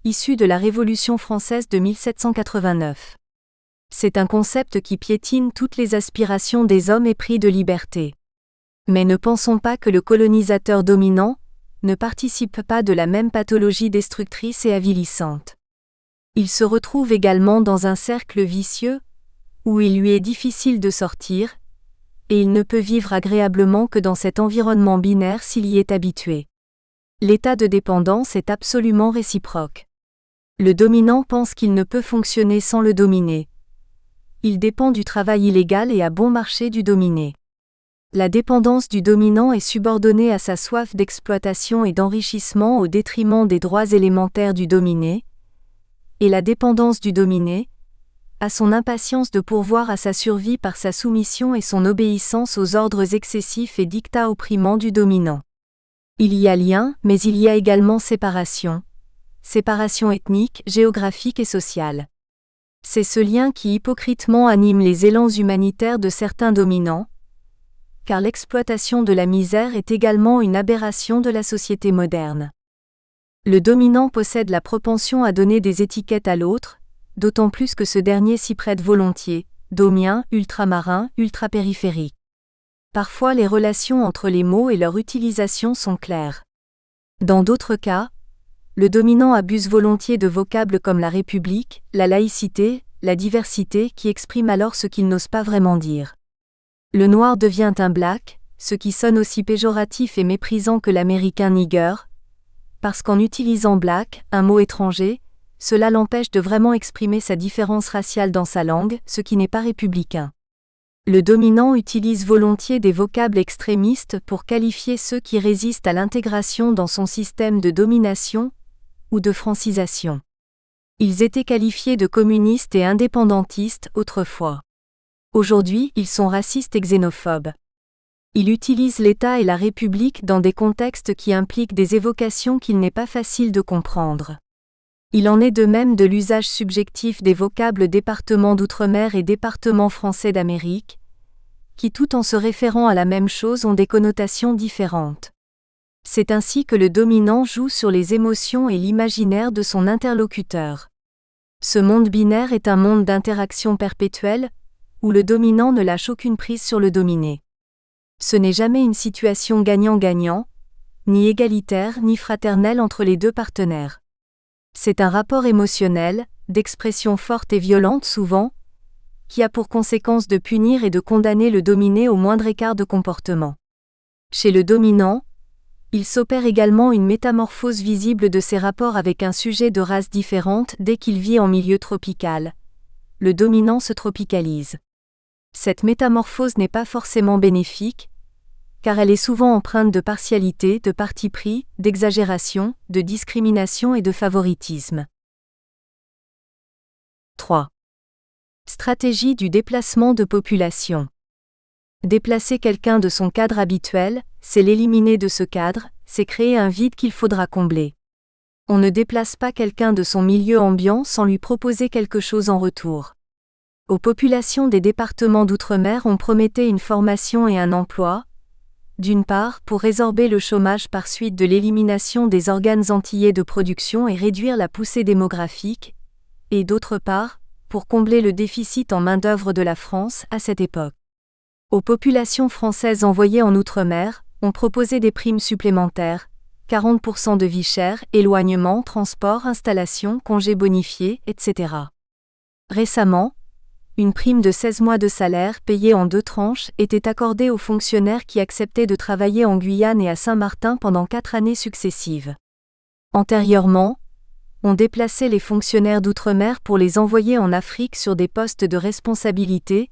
issu de la Révolution française de 1789. C'est un concept qui piétine toutes les aspirations des hommes épris de liberté. Mais ne pensons pas que le colonisateur dominant ne participe pas de la même pathologie destructrice et avilissante. Il se retrouve également dans un cercle vicieux, où il lui est difficile de sortir, et il ne peut vivre agréablement que dans cet environnement binaire s'il y est habitué. L'état de dépendance est absolument réciproque. Le dominant pense qu'il ne peut fonctionner sans le dominé. Il dépend du travail illégal et à bon marché du dominé. La dépendance du dominant est subordonnée à sa soif d'exploitation et d'enrichissement au détriment des droits élémentaires du dominé, et la dépendance du dominé, à son impatience de pourvoir à sa survie par sa soumission et son obéissance aux ordres excessifs et dictats opprimants du dominant. Il y a lien, mais il y a également séparation. Séparation ethnique, géographique et sociale. C'est ce lien qui hypocritement anime les élans humanitaires de certains dominants, car l'exploitation de la misère est également une aberration de la société moderne. Le dominant possède la propension à donner des étiquettes à l'autre, d'autant plus que ce dernier s'y prête volontiers, domien, ultramarin, ultrapériphérique. Parfois les relations entre les mots et leur utilisation sont claires. Dans d'autres cas, le dominant abuse volontiers de vocables comme la République, la laïcité, la diversité qui expriment alors ce qu'il n'ose pas vraiment dire. Le noir devient un black, ce qui sonne aussi péjoratif et méprisant que l'américain nigger, parce qu'en utilisant black, un mot étranger, cela l'empêche de vraiment exprimer sa différence raciale dans sa langue, ce qui n'est pas républicain. Le dominant utilise volontiers des vocables extrémistes pour qualifier ceux qui résistent à l'intégration dans son système de domination ou de francisation. Ils étaient qualifiés de communistes et indépendantistes autrefois. Aujourd'hui, ils sont racistes et xénophobes. Il utilise l'État et la République dans des contextes qui impliquent des évocations qu'il n'est pas facile de comprendre. Il en est de même de l'usage subjectif des vocables département d'outre-mer et département français d'Amérique, qui tout en se référant à la même chose ont des connotations différentes. C'est ainsi que le dominant joue sur les émotions et l'imaginaire de son interlocuteur. Ce monde binaire est un monde d'interaction perpétuelle, où le dominant ne lâche aucune prise sur le dominé. Ce n'est jamais une situation gagnant-gagnant, ni égalitaire ni fraternelle entre les deux partenaires. C'est un rapport émotionnel, d'expression forte et violente souvent, qui a pour conséquence de punir et de condamner le dominé au moindre écart de comportement. Chez le dominant, il s'opère également une métamorphose visible de ses rapports avec un sujet de race différente dès qu'il vit en milieu tropical. Le dominant se tropicalise. Cette métamorphose n'est pas forcément bénéfique, car elle est souvent empreinte de partialité, de parti pris, d'exagération, de discrimination et de favoritisme. 3. Stratégie du déplacement de population. Déplacer quelqu'un de son cadre habituel, c'est l'éliminer de ce cadre, c'est créer un vide qu'il faudra combler. On ne déplace pas quelqu'un de son milieu ambiant sans lui proposer quelque chose en retour. Aux populations des départements d'outre-mer on promettait une formation et un emploi, d'une part pour résorber le chômage par suite de l'élimination des organes antillais de production et réduire la poussée démographique, et d'autre part, pour combler le déficit en main-d'œuvre de la France à cette époque. Aux populations françaises envoyées en outre-mer, on proposait des primes supplémentaires, 40% de vie chère, éloignement, transport, installation, congés bonifiés, etc. Récemment, une prime de 16 mois de salaire payée en 2 tranches était accordée aux fonctionnaires qui acceptaient de travailler en Guyane et à Saint-Martin pendant 4 années successives. Antérieurement, on déplaçait les fonctionnaires d'outre-mer pour les envoyer en Afrique sur des postes de responsabilité,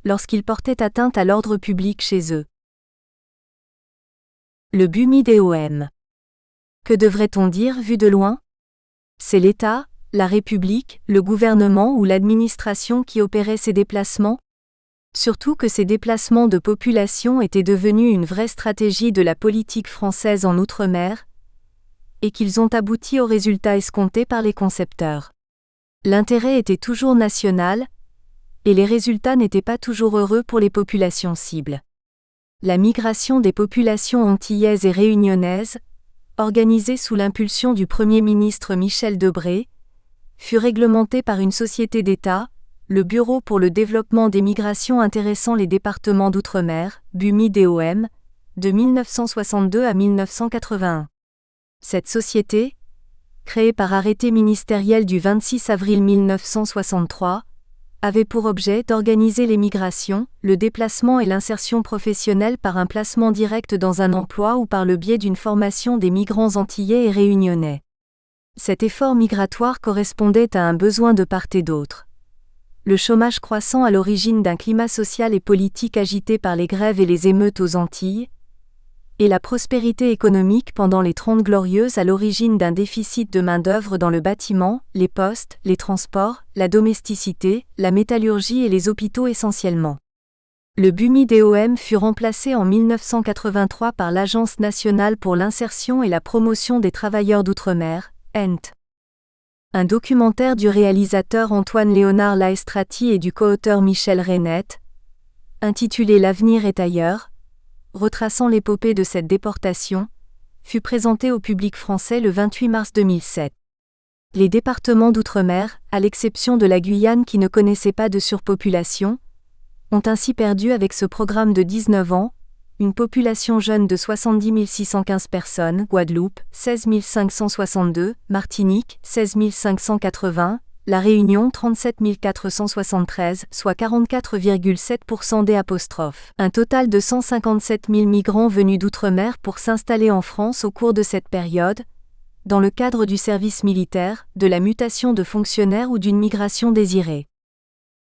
lorsqu'ils portaient atteinte à l'ordre public chez eux. Le BUMI-DOM. Que devrait-on dire vu de loin? C'est l'État, la République, le gouvernement ou l'administration qui opérait ces déplacements? Surtout que ces déplacements de population étaient devenus une vraie stratégie de la politique française en Outre-mer, et qu'ils ont abouti aux résultats escomptés par les concepteurs. L'intérêt était toujours national, et les résultats n'étaient pas toujours heureux pour les populations cibles. La migration des populations antillaises et réunionnaises, organisée sous l'impulsion du Premier ministre Michel Debré, fut réglementée par une société d'État, le Bureau pour le développement des migrations intéressant les départements d'outre-mer, BUMI-DOM, de 1962 à 1981. Cette société, créée par arrêté ministériel du 26 avril 1963, avait pour objet d'organiser les migrations, le déplacement et l'insertion professionnelle par un placement direct dans un emploi ou par le biais d'une formation des migrants antillais et réunionnais. Cet effort migratoire correspondait à un besoin de part et d'autre. Le chômage croissant à l'origine d'un climat social et politique agité par les grèves et les émeutes aux Antilles, et la prospérité économique pendant les 30 Glorieuses à l'origine d'un déficit de main-d'œuvre dans le bâtiment, les postes, les transports, la domesticité, la métallurgie et les hôpitaux essentiellement. Le BUMI-DOM fut remplacé en 1983 par l'Agence nationale pour l'insertion et la promotion des travailleurs d'outre-mer, ENT. Un documentaire du réalisateur Antoine-Léonard Laestrati et du coauteur Michel Reynette, intitulé L'avenir est ailleurs, retraçant l'épopée de cette déportation, fut présenté au public français le 28 mars 2007. Les départements d'outre-mer, à l'exception de la Guyane qui ne connaissait pas de surpopulation, ont ainsi perdu avec ce programme de 19 ans, une population jeune de 70 615 personnes, Guadeloupe, 16 562, Martinique, 16 580, La Réunion 37 473, soit 44,7% des apostrophes. Un total de 157 000 migrants venus d'outre-mer pour s'installer en France au cours de cette période, dans le cadre du service militaire, de la mutation de fonctionnaires ou d'une migration désirée.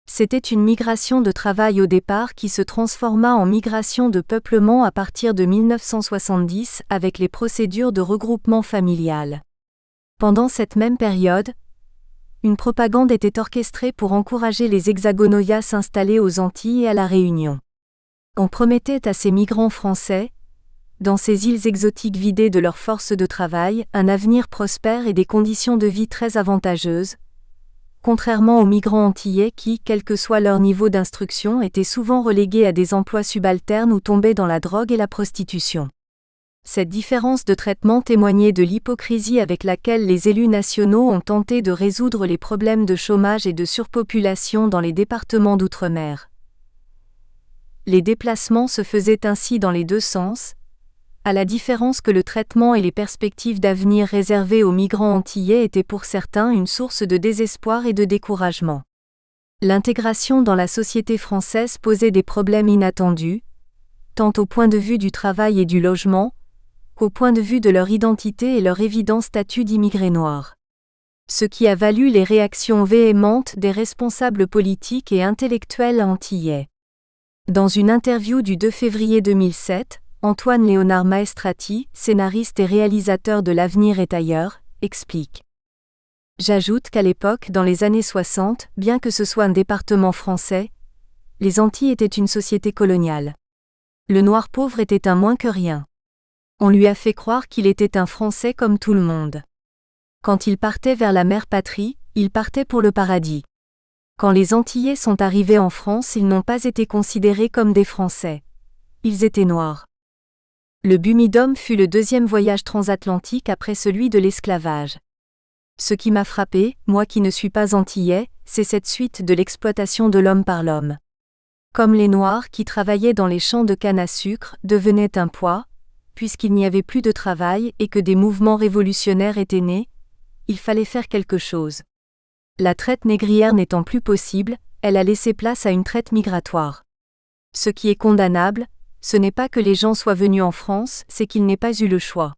C'était une migration de travail au départ qui se transforma en migration de peuplement à partir de 1970 avec les procédures de regroupement familial. Pendant cette même période, une propagande était orchestrée pour encourager les hexagonoïas s'installer aux Antilles et à La Réunion. On promettait à ces migrants français, dans ces îles exotiques vidées de leur force de travail, un avenir prospère et des conditions de vie très avantageuses, contrairement aux migrants antillais qui, quel que soit leur niveau d'instruction, étaient souvent relégués à des emplois subalternes ou tombaient dans la drogue et la prostitution. Cette différence de traitement témoignait de l'hypocrisie avec laquelle les élus nationaux ont tenté de résoudre les problèmes de chômage et de surpopulation dans les départements d'outre-mer. Les déplacements se faisaient ainsi dans les deux sens, à la différence que le traitement et les perspectives d'avenir réservées aux migrants antillais étaient pour certains une source de désespoir et de découragement. L'intégration dans la société française posait des problèmes inattendus, tant au point de vue du travail et du logement, qu'au point de vue de leur identité et leur évident statut d'immigrés noirs. Ce qui a valu les réactions véhémentes des responsables politiques et intellectuels antillais. Dans une interview du 2 février 2007, Antoine-Léonard Maestrati, scénariste et réalisateur de L'avenir est ailleurs, explique. J'ajoute qu'à l'époque, dans les années 60, bien que ce soit un département français, les Antilles étaient une société coloniale. Le noir pauvre était un moins que rien. On lui a fait croire qu'il était un Français comme tout le monde. Quand il partait vers la mère patrie, il partait pour le paradis. Quand les Antillais sont arrivés en France, ils n'ont pas été considérés comme des Français. Ils étaient noirs. Le BUMI-DOM fut le deuxième voyage transatlantique après celui de l'esclavage. Ce qui m'a frappé, moi qui ne suis pas antillais, c'est cette suite de l'exploitation de l'homme par l'homme. Comme les Noirs qui travaillaient dans les champs de canne à sucre devenaient un poids, puisqu'il n'y avait plus de travail et que des mouvements révolutionnaires étaient nés, il fallait faire quelque chose. La traite négrière n'étant plus possible, elle a laissé place à une traite migratoire. Ce qui est condamnable, ce n'est pas que les gens soient venus en France, c'est qu'ils n'aient pas eu le choix.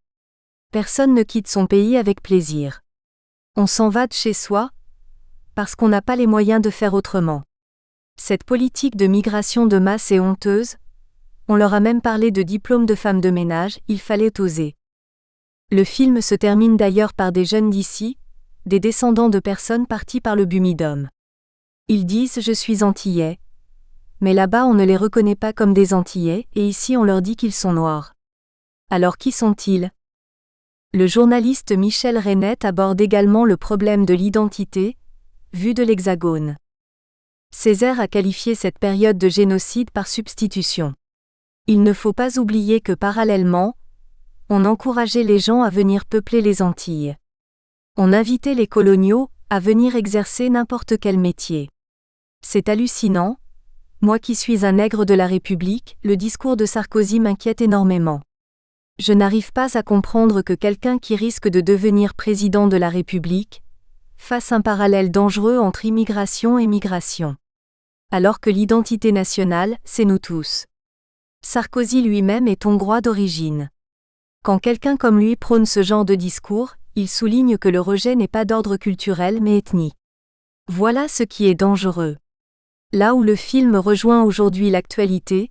Personne ne quitte son pays avec plaisir. On s'en va de chez soi, parce qu'on n'a pas les moyens de faire autrement. Cette politique de migration de masse est honteuse. On leur a même parlé de diplôme de femme de ménage, il fallait oser. Le film se termine d'ailleurs par des jeunes d'ici, des descendants de personnes parties par le Bumidum. Ils disent « Je suis antillais ». Mais là-bas on ne les reconnaît pas comme des Antillais, et ici on leur dit qu'ils sont noirs. Alors qui sont-ils ? Le journaliste Michel Reynet aborde également le problème de l'identité, vu de l'Hexagone. Césaire a qualifié cette période de génocide par substitution. Il ne faut pas oublier que parallèlement, on encourageait les gens à venir peupler les Antilles. On invitait les coloniaux à venir exercer n'importe quel métier. C'est hallucinant. Moi qui suis un nègre de la République, le discours de Sarkozy m'inquiète énormément. Je n'arrive pas à comprendre que quelqu'un qui risque de devenir président de la République fasse un parallèle dangereux entre immigration et migration. Alors que l'identité nationale, c'est nous tous. Sarkozy lui-même est hongrois d'origine. Quand quelqu'un comme lui prône ce genre de discours, il souligne que le rejet n'est pas d'ordre culturel mais ethnique. Voilà ce qui est dangereux. Là où le film rejoint aujourd'hui l'actualité,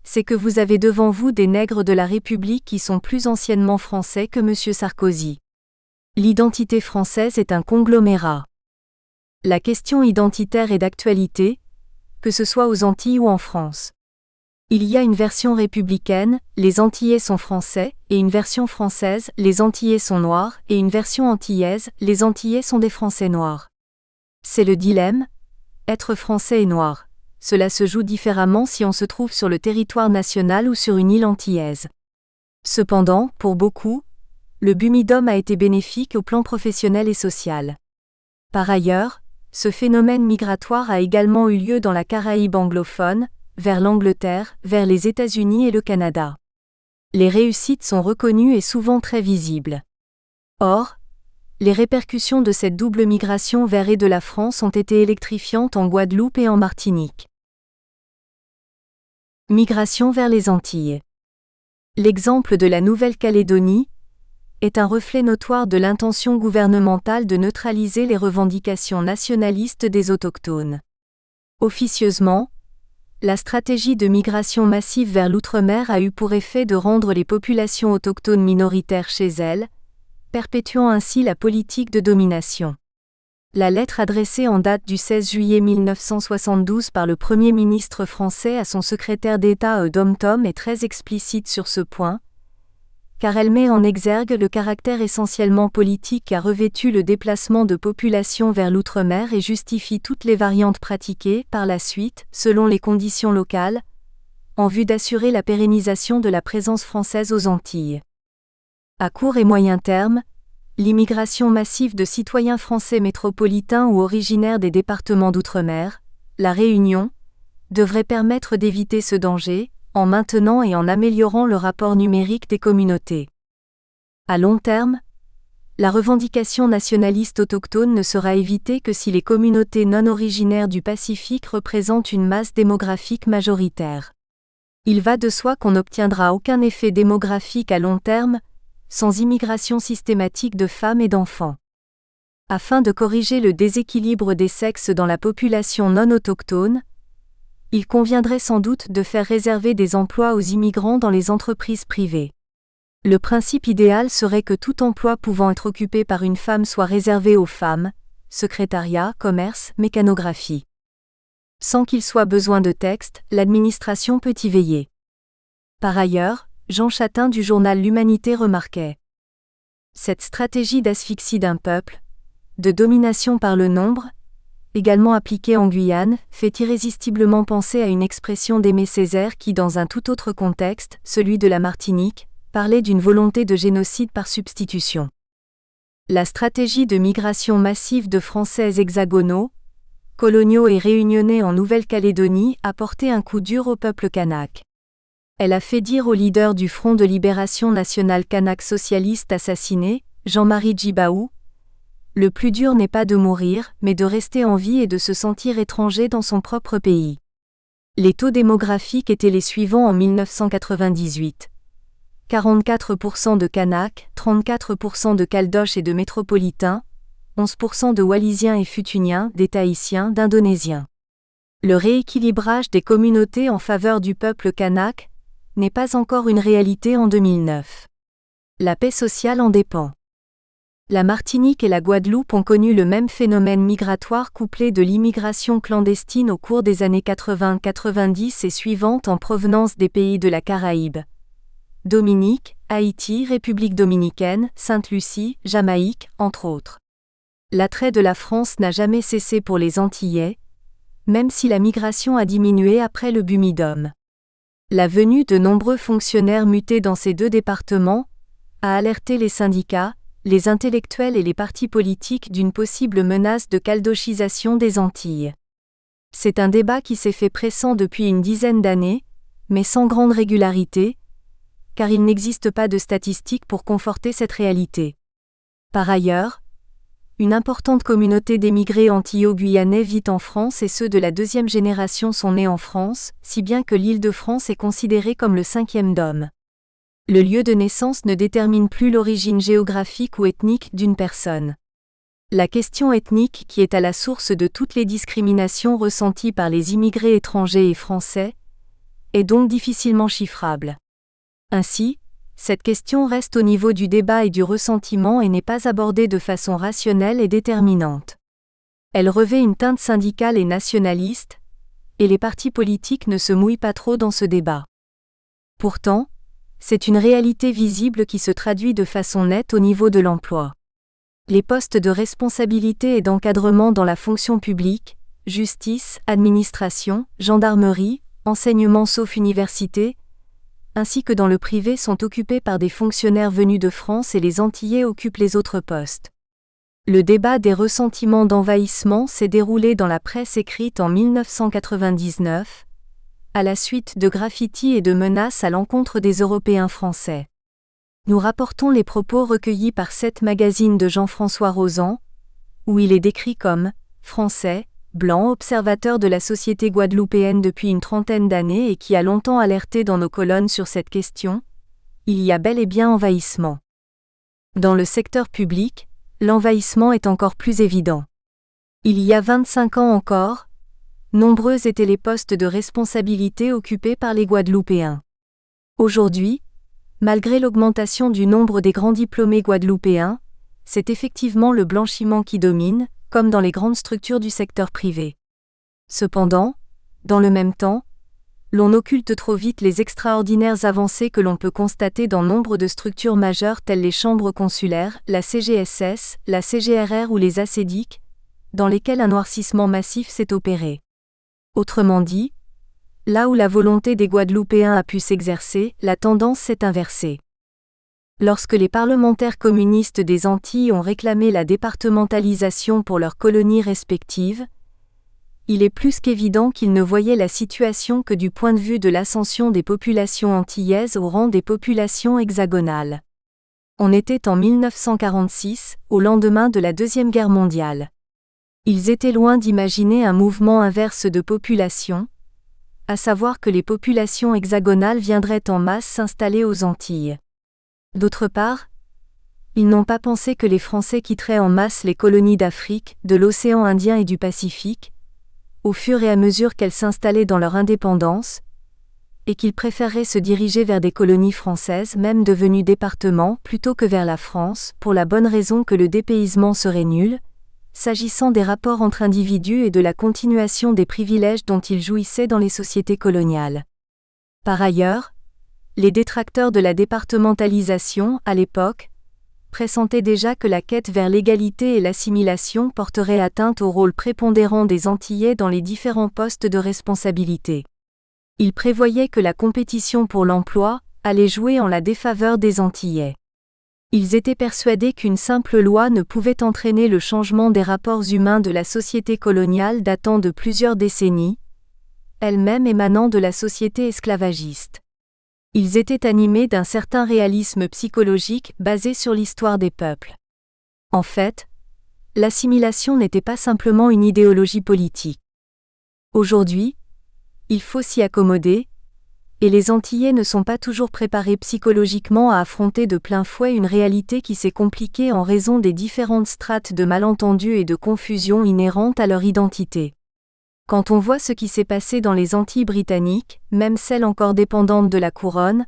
c'est que vous avez devant vous des nègres de la République qui sont plus anciennement français que M. Sarkozy. L'identité française est un conglomérat. La question identitaire est d'actualité, que ce soit aux Antilles ou en France. Il y a une version républicaine, les Antillais sont français, et une version française, les Antillais sont noirs, et une version antillaise, les Antillais sont des Français noirs. C'est le dilemme, être français et noir. Cela se joue différemment si on se trouve sur le territoire national ou sur une île antillaise. Cependant, pour beaucoup, le Bumidum a été bénéfique au plan professionnel et social. Par ailleurs, ce phénomène migratoire a également eu lieu dans la Caraïbe anglophone, vers l'Angleterre, vers les États-Unis et le Canada. Les réussites sont reconnues et souvent très visibles. Or, les répercussions de cette double migration vers et de la France ont été électrifiantes en Guadeloupe et en Martinique. Migration vers les Antilles. L'exemple de la Nouvelle-Calédonie est un reflet notoire de l'intention gouvernementale de neutraliser les revendications nationalistes des autochtones. Officieusement, la stratégie de migration massive vers l'outre-mer a eu pour effet de rendre les populations autochtones minoritaires chez elles, perpétuant ainsi la politique de domination. La lettre adressée en date du 16 juillet 1972 par le Premier ministre français à son secrétaire d'État Dom-Tom est très explicite sur ce point, car elle met en exergue le caractère essentiellement politique qu'a revêtu le déplacement de populations vers l'outre-mer et justifie toutes les variantes pratiquées, par la suite, selon les conditions locales, en vue d'assurer la pérennisation de la présence française aux Antilles. À court et moyen terme, l'immigration massive de citoyens français métropolitains ou originaires des départements d'outre-mer, la Réunion, devrait permettre d'éviter ce danger, en maintenant et en améliorant le rapport numérique des communautés. À long terme, la revendication nationaliste autochtone ne sera évitée que si les communautés non originaires du Pacifique représentent une masse démographique majoritaire. Il va de soi qu'on n'obtiendra aucun effet démographique à long terme, sans immigration systématique de femmes et d'enfants. Afin de corriger le déséquilibre des sexes dans la population non autochtone, il conviendrait sans doute de faire réserver des emplois aux immigrants dans les entreprises privées. Le principe idéal serait que tout emploi pouvant être occupé par une femme soit réservé aux femmes, secrétariat, commerce, mécanographie. Sans qu'il soit besoin de texte, l'administration peut y veiller. Par ailleurs, Jean Chatin du journal L'Humanité remarquait: cette stratégie d'asphyxie d'un peuple, de domination par le nombre, également appliquée en Guyane, fait irrésistiblement penser à une expression d'Aimé Césaire qui, dans un tout autre contexte, celui de la Martinique, parlait d'une volonté de génocide par substitution. La stratégie de migration massive de Français hexagonaux, coloniaux et réunionnais en Nouvelle-Calédonie a porté un coup dur au peuple kanak. Elle a fait dire au leader du Front de libération nationale kanak socialiste assassiné, Jean-Marie Djibaou: le plus dur n'est pas de mourir, mais de rester en vie et de se sentir étranger dans son propre pays. Les taux démographiques étaient les suivants en 1998. 44% de Kanaks, 34% de Caldoches et de Métropolitains, 11% de Wallisiens et Futuniens, des Tahitiens, d'Indonésiens. Le rééquilibrage des communautés en faveur du peuple kanak n'est pas encore une réalité en 2009. La paix sociale en dépend. La Martinique et la Guadeloupe ont connu le même phénomène migratoire couplé de l'immigration clandestine au cours des années 80-90 et suivantes en provenance des pays de la Caraïbe. Dominique, Haïti, République dominicaine, Sainte-Lucie, Jamaïque, entre autres. L'attrait de la France n'a jamais cessé pour les Antillais, même si la migration a diminué après le Bumidum. La venue de nombreux fonctionnaires mutés dans ces deux départements a alerté les syndicats, les intellectuels et les partis politiques d'une possible menace de caldochisation des Antilles. C'est un débat qui s'est fait pressant depuis une dizaine d'années, mais sans grande régularité, car il n'existe pas de statistiques pour conforter cette réalité. Par ailleurs, une importante communauté d'émigrés antillo-guyanais vit en France et ceux de la deuxième génération sont nés en France, si bien que l'Île-de-France est considérée comme le cinquième dôme. Le lieu de naissance ne détermine plus l'origine géographique ou ethnique d'une personne. La question ethnique qui est à la source de toutes les discriminations ressenties par les immigrés étrangers et français est donc difficilement chiffrable. Ainsi, cette question reste au niveau du débat et du ressentiment et n'est pas abordée de façon rationnelle et déterminante. Elle revêt une teinte syndicale et nationaliste, et les partis politiques ne se mouillent pas trop dans ce débat. Pourtant, c'est une réalité visible qui se traduit de façon nette au niveau de l'emploi. Les postes de responsabilité et d'encadrement dans la fonction publique, justice, administration, gendarmerie, enseignement sauf université, ainsi que dans le privé sont occupés par des fonctionnaires venus de France et les Antillais occupent les autres postes. Le débat des ressentiments d'envahissement s'est déroulé dans la presse écrite en 1999, à la suite de graffitis et de menaces à l'encontre des Européens français. Nous rapportons les propos recueillis par 7 magazines de Jean-François Rozan, où il est décrit comme « français », blanc observateur de la société guadeloupéenne depuis une trentaine d'années et qui a longtemps alerté dans nos colonnes sur cette question, il y a bel et bien envahissement. Dans le secteur public, l'envahissement est encore plus évident. Il y a 25 ans encore, nombreux étaient les postes de responsabilité occupés par les Guadeloupéens. Aujourd'hui, malgré l'augmentation du nombre des grands diplômés guadeloupéens, c'est effectivement le blanchiment qui domine, comme dans les grandes structures du secteur privé. Cependant, dans le même temps, l'on occulte trop vite les extraordinaires avancées que l'on peut constater dans nombre de structures majeures telles les chambres consulaires, la CGSS, la CGRR ou les ACEDIC, dans lesquelles un noircissement massif s'est opéré. Autrement dit, là où la volonté des Guadeloupéens a pu s'exercer, la tendance s'est inversée. Lorsque les parlementaires communistes des Antilles ont réclamé la départementalisation pour leurs colonies respectives, il est plus qu'évident qu'ils ne voyaient la situation que du point de vue de l'ascension des populations antillaises au rang des populations hexagonales. On était en 1946, au lendemain de la Deuxième Guerre mondiale. Ils étaient loin d'imaginer un mouvement inverse de population, à savoir que les populations hexagonales viendraient en masse s'installer aux Antilles. D'autre part, ils n'ont pas pensé que les Français quitteraient en masse les colonies d'Afrique, de l'océan Indien et du Pacifique, au fur et à mesure qu'elles s'installaient dans leur indépendance, et qu'ils préféreraient se diriger vers des colonies françaises même devenues départements plutôt que vers la France, pour la bonne raison que le dépaysement serait nul, s'agissant des rapports entre individus et de la continuation des privilèges dont ils jouissaient dans les sociétés coloniales. Par ailleurs, les détracteurs de la départementalisation, à l'époque, pressentaient déjà que la quête vers l'égalité et l'assimilation porterait atteinte au rôle prépondérant des Antillais dans les différents postes de responsabilité. Ils prévoyaient que la compétition pour l'emploi allait jouer en la défaveur des Antillais. Ils étaient persuadés qu'une simple loi ne pouvait entraîner le changement des rapports humains de la société coloniale datant de plusieurs décennies, elle-même émanant de la société esclavagiste. Ils étaient animés d'un certain réalisme psychologique basé sur l'histoire des peuples. En fait, l'assimilation n'était pas simplement une idéologie politique. Aujourd'hui, il faut s'y accommoder, et les Antillais ne sont pas toujours préparés psychologiquement à affronter de plein fouet une réalité qui s'est compliquée en raison des différentes strates de malentendus et de confusion inhérentes à leur identité. Quand on voit ce qui s'est passé dans les Antilles britanniques, même celles encore dépendantes de la couronne,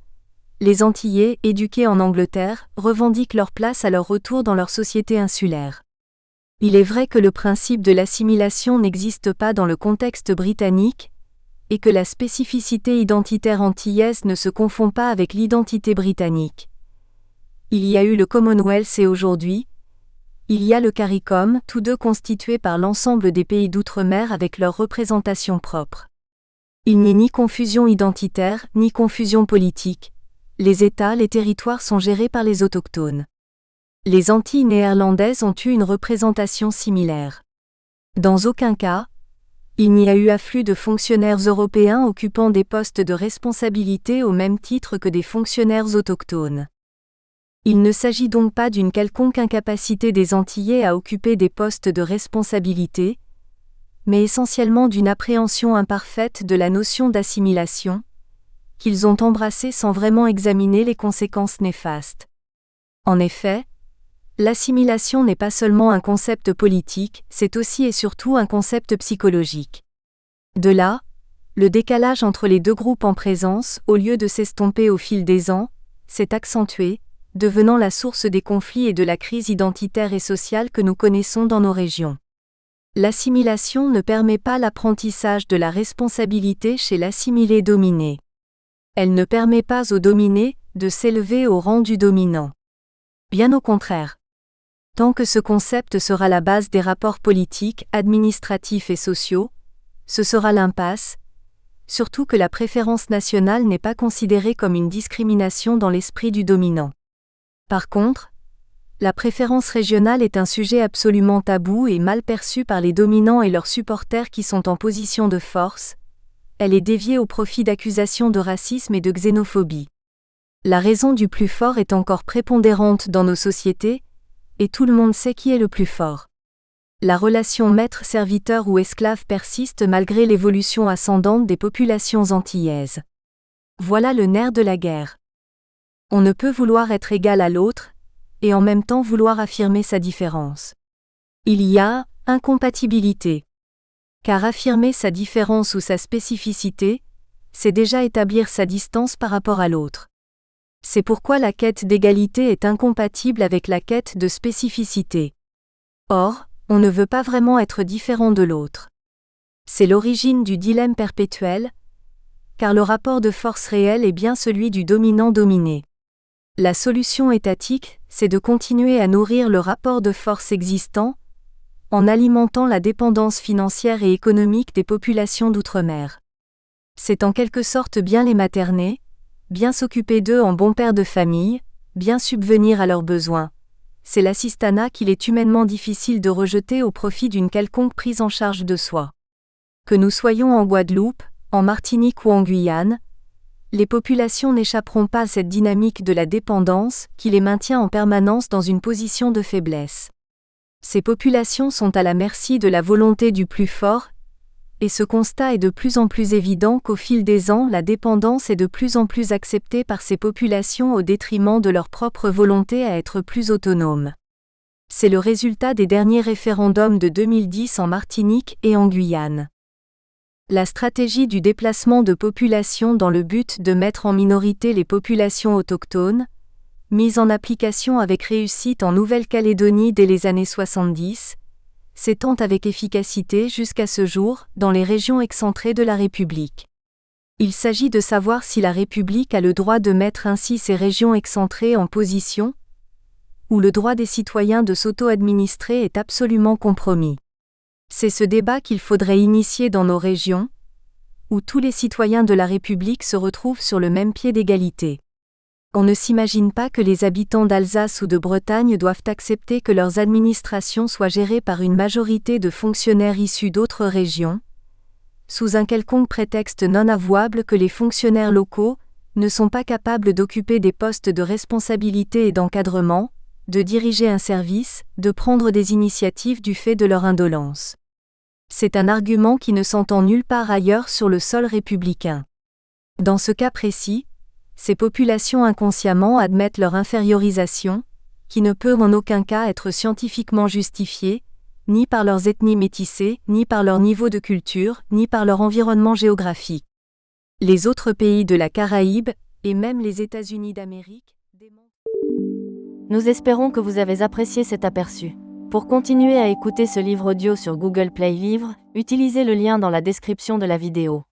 les Antillais, éduqués en Angleterre, revendiquent leur place à leur retour dans leur société insulaire. Il est vrai que le principe de l'assimilation n'existe pas dans le contexte britannique, et que la spécificité identitaire antillaise ne se confond pas avec l'identité britannique. Il y a eu le Commonwealth et aujourd'hui, il y a le CARICOM, tous deux constitués par l'ensemble des pays d'outre-mer avec leur représentation propre. Il n'y a ni confusion identitaire, ni confusion politique. Les États, les territoires sont gérés par les autochtones. Les Antilles néerlandaises ont eu une représentation similaire. Dans aucun cas, il n'y a eu afflux de fonctionnaires européens occupant des postes de responsabilité au même titre que des fonctionnaires autochtones. Il ne s'agit donc pas d'une quelconque incapacité des Antillais à occuper des postes de responsabilité, mais essentiellement d'une appréhension imparfaite de la notion d'assimilation, qu'ils ont embrassée sans vraiment examiner les conséquences néfastes. En effet, l'assimilation n'est pas seulement un concept politique, c'est aussi et surtout un concept psychologique. De là, le décalage entre les deux groupes en présence, au lieu de s'estomper au fil des ans, s'est accentué, devenant la source des conflits et de la crise identitaire et sociale que nous connaissons dans nos régions. L'assimilation ne permet pas l'apprentissage de la responsabilité chez l'assimilé dominé. Elle ne permet pas au dominé de s'élever au rang du dominant. Bien au contraire. Tant que ce concept sera la base des rapports politiques, administratifs et sociaux, ce sera l'impasse, surtout que la préférence nationale n'est pas considérée comme une discrimination dans l'esprit du dominant. Par contre, la préférence régionale est un sujet absolument tabou et mal perçu par les dominants et leurs supporters qui sont en position de force. Elle est déviée au profit d'accusations de racisme et de xénophobie. La raison du plus fort est encore prépondérante dans nos sociétés, et tout le monde sait qui est le plus fort. La relation maître-serviteur ou esclave persiste malgré l'évolution ascendante des populations antillaises. Voilà le nerf de la guerre. On ne peut vouloir être égal à l'autre, et en même temps vouloir affirmer sa différence. Il y a incompatibilité. Car affirmer sa différence ou sa spécificité, c'est déjà établir sa distance par rapport à l'autre. C'est pourquoi la quête d'égalité est incompatible avec la quête de spécificité. Or, on ne veut pas vraiment être différent de l'autre. C'est l'origine du dilemme perpétuel, car le rapport de force réel est bien celui du dominant-dominé. La solution étatique, c'est de continuer à nourrir le rapport de force existant, en alimentant la dépendance financière et économique des populations d'outre-mer. C'est en quelque sorte bien les materner, bien s'occuper d'eux en bons pères de famille, bien subvenir à leurs besoins. C'est l'assistanat qu'il est humainement difficile de rejeter au profit d'une quelconque prise en charge de soi. Que nous soyons en Guadeloupe, en Martinique ou en Guyane, les populations n'échapperont pas à cette dynamique de la dépendance qui les maintient en permanence dans une position de faiblesse. Ces populations sont à la merci de la volonté du plus fort, et ce constat est de plus en plus évident qu'au fil des ans la dépendance est de plus en plus acceptée par ces populations au détriment de leur propre volonté à être plus autonomes. C'est le résultat des derniers référendums de 2010 en Martinique et en Guyane. La stratégie du déplacement de population dans le but de mettre en minorité les populations autochtones, mise en application avec réussite en Nouvelle-Calédonie dès les années 70, s'étend avec efficacité jusqu'à ce jour dans les régions excentrées de la République. Il s'agit de savoir si la République a le droit de mettre ainsi ces régions excentrées en position, où le droit des citoyens de s'auto-administrer est absolument compromis. C'est ce débat qu'il faudrait initier dans nos régions, où tous les citoyens de la République se retrouvent sur le même pied d'égalité. On ne s'imagine pas que les habitants d'Alsace ou de Bretagne doivent accepter que leurs administrations soient gérées par une majorité de fonctionnaires issus d'autres régions, sous un quelconque prétexte non avouable que les fonctionnaires locaux ne sont pas capables d'occuper des postes de responsabilité et d'encadrement, de diriger un service, de prendre des initiatives du fait de leur indolence. C'est un argument qui ne s'entend nulle part ailleurs sur le sol républicain. Dans ce cas précis, ces populations inconsciemment admettent leur infériorisation, qui ne peut en aucun cas être scientifiquement justifiée, ni par leurs ethnies métissées, ni par leur niveau de culture, ni par leur environnement géographique. Les autres pays de la Caraïbe, et même les États-Unis d'Amérique, Nous espérons que vous avez apprécié cet aperçu. Pour continuer à écouter ce livre audio sur Google Play Livres, utilisez le lien dans la description de la vidéo.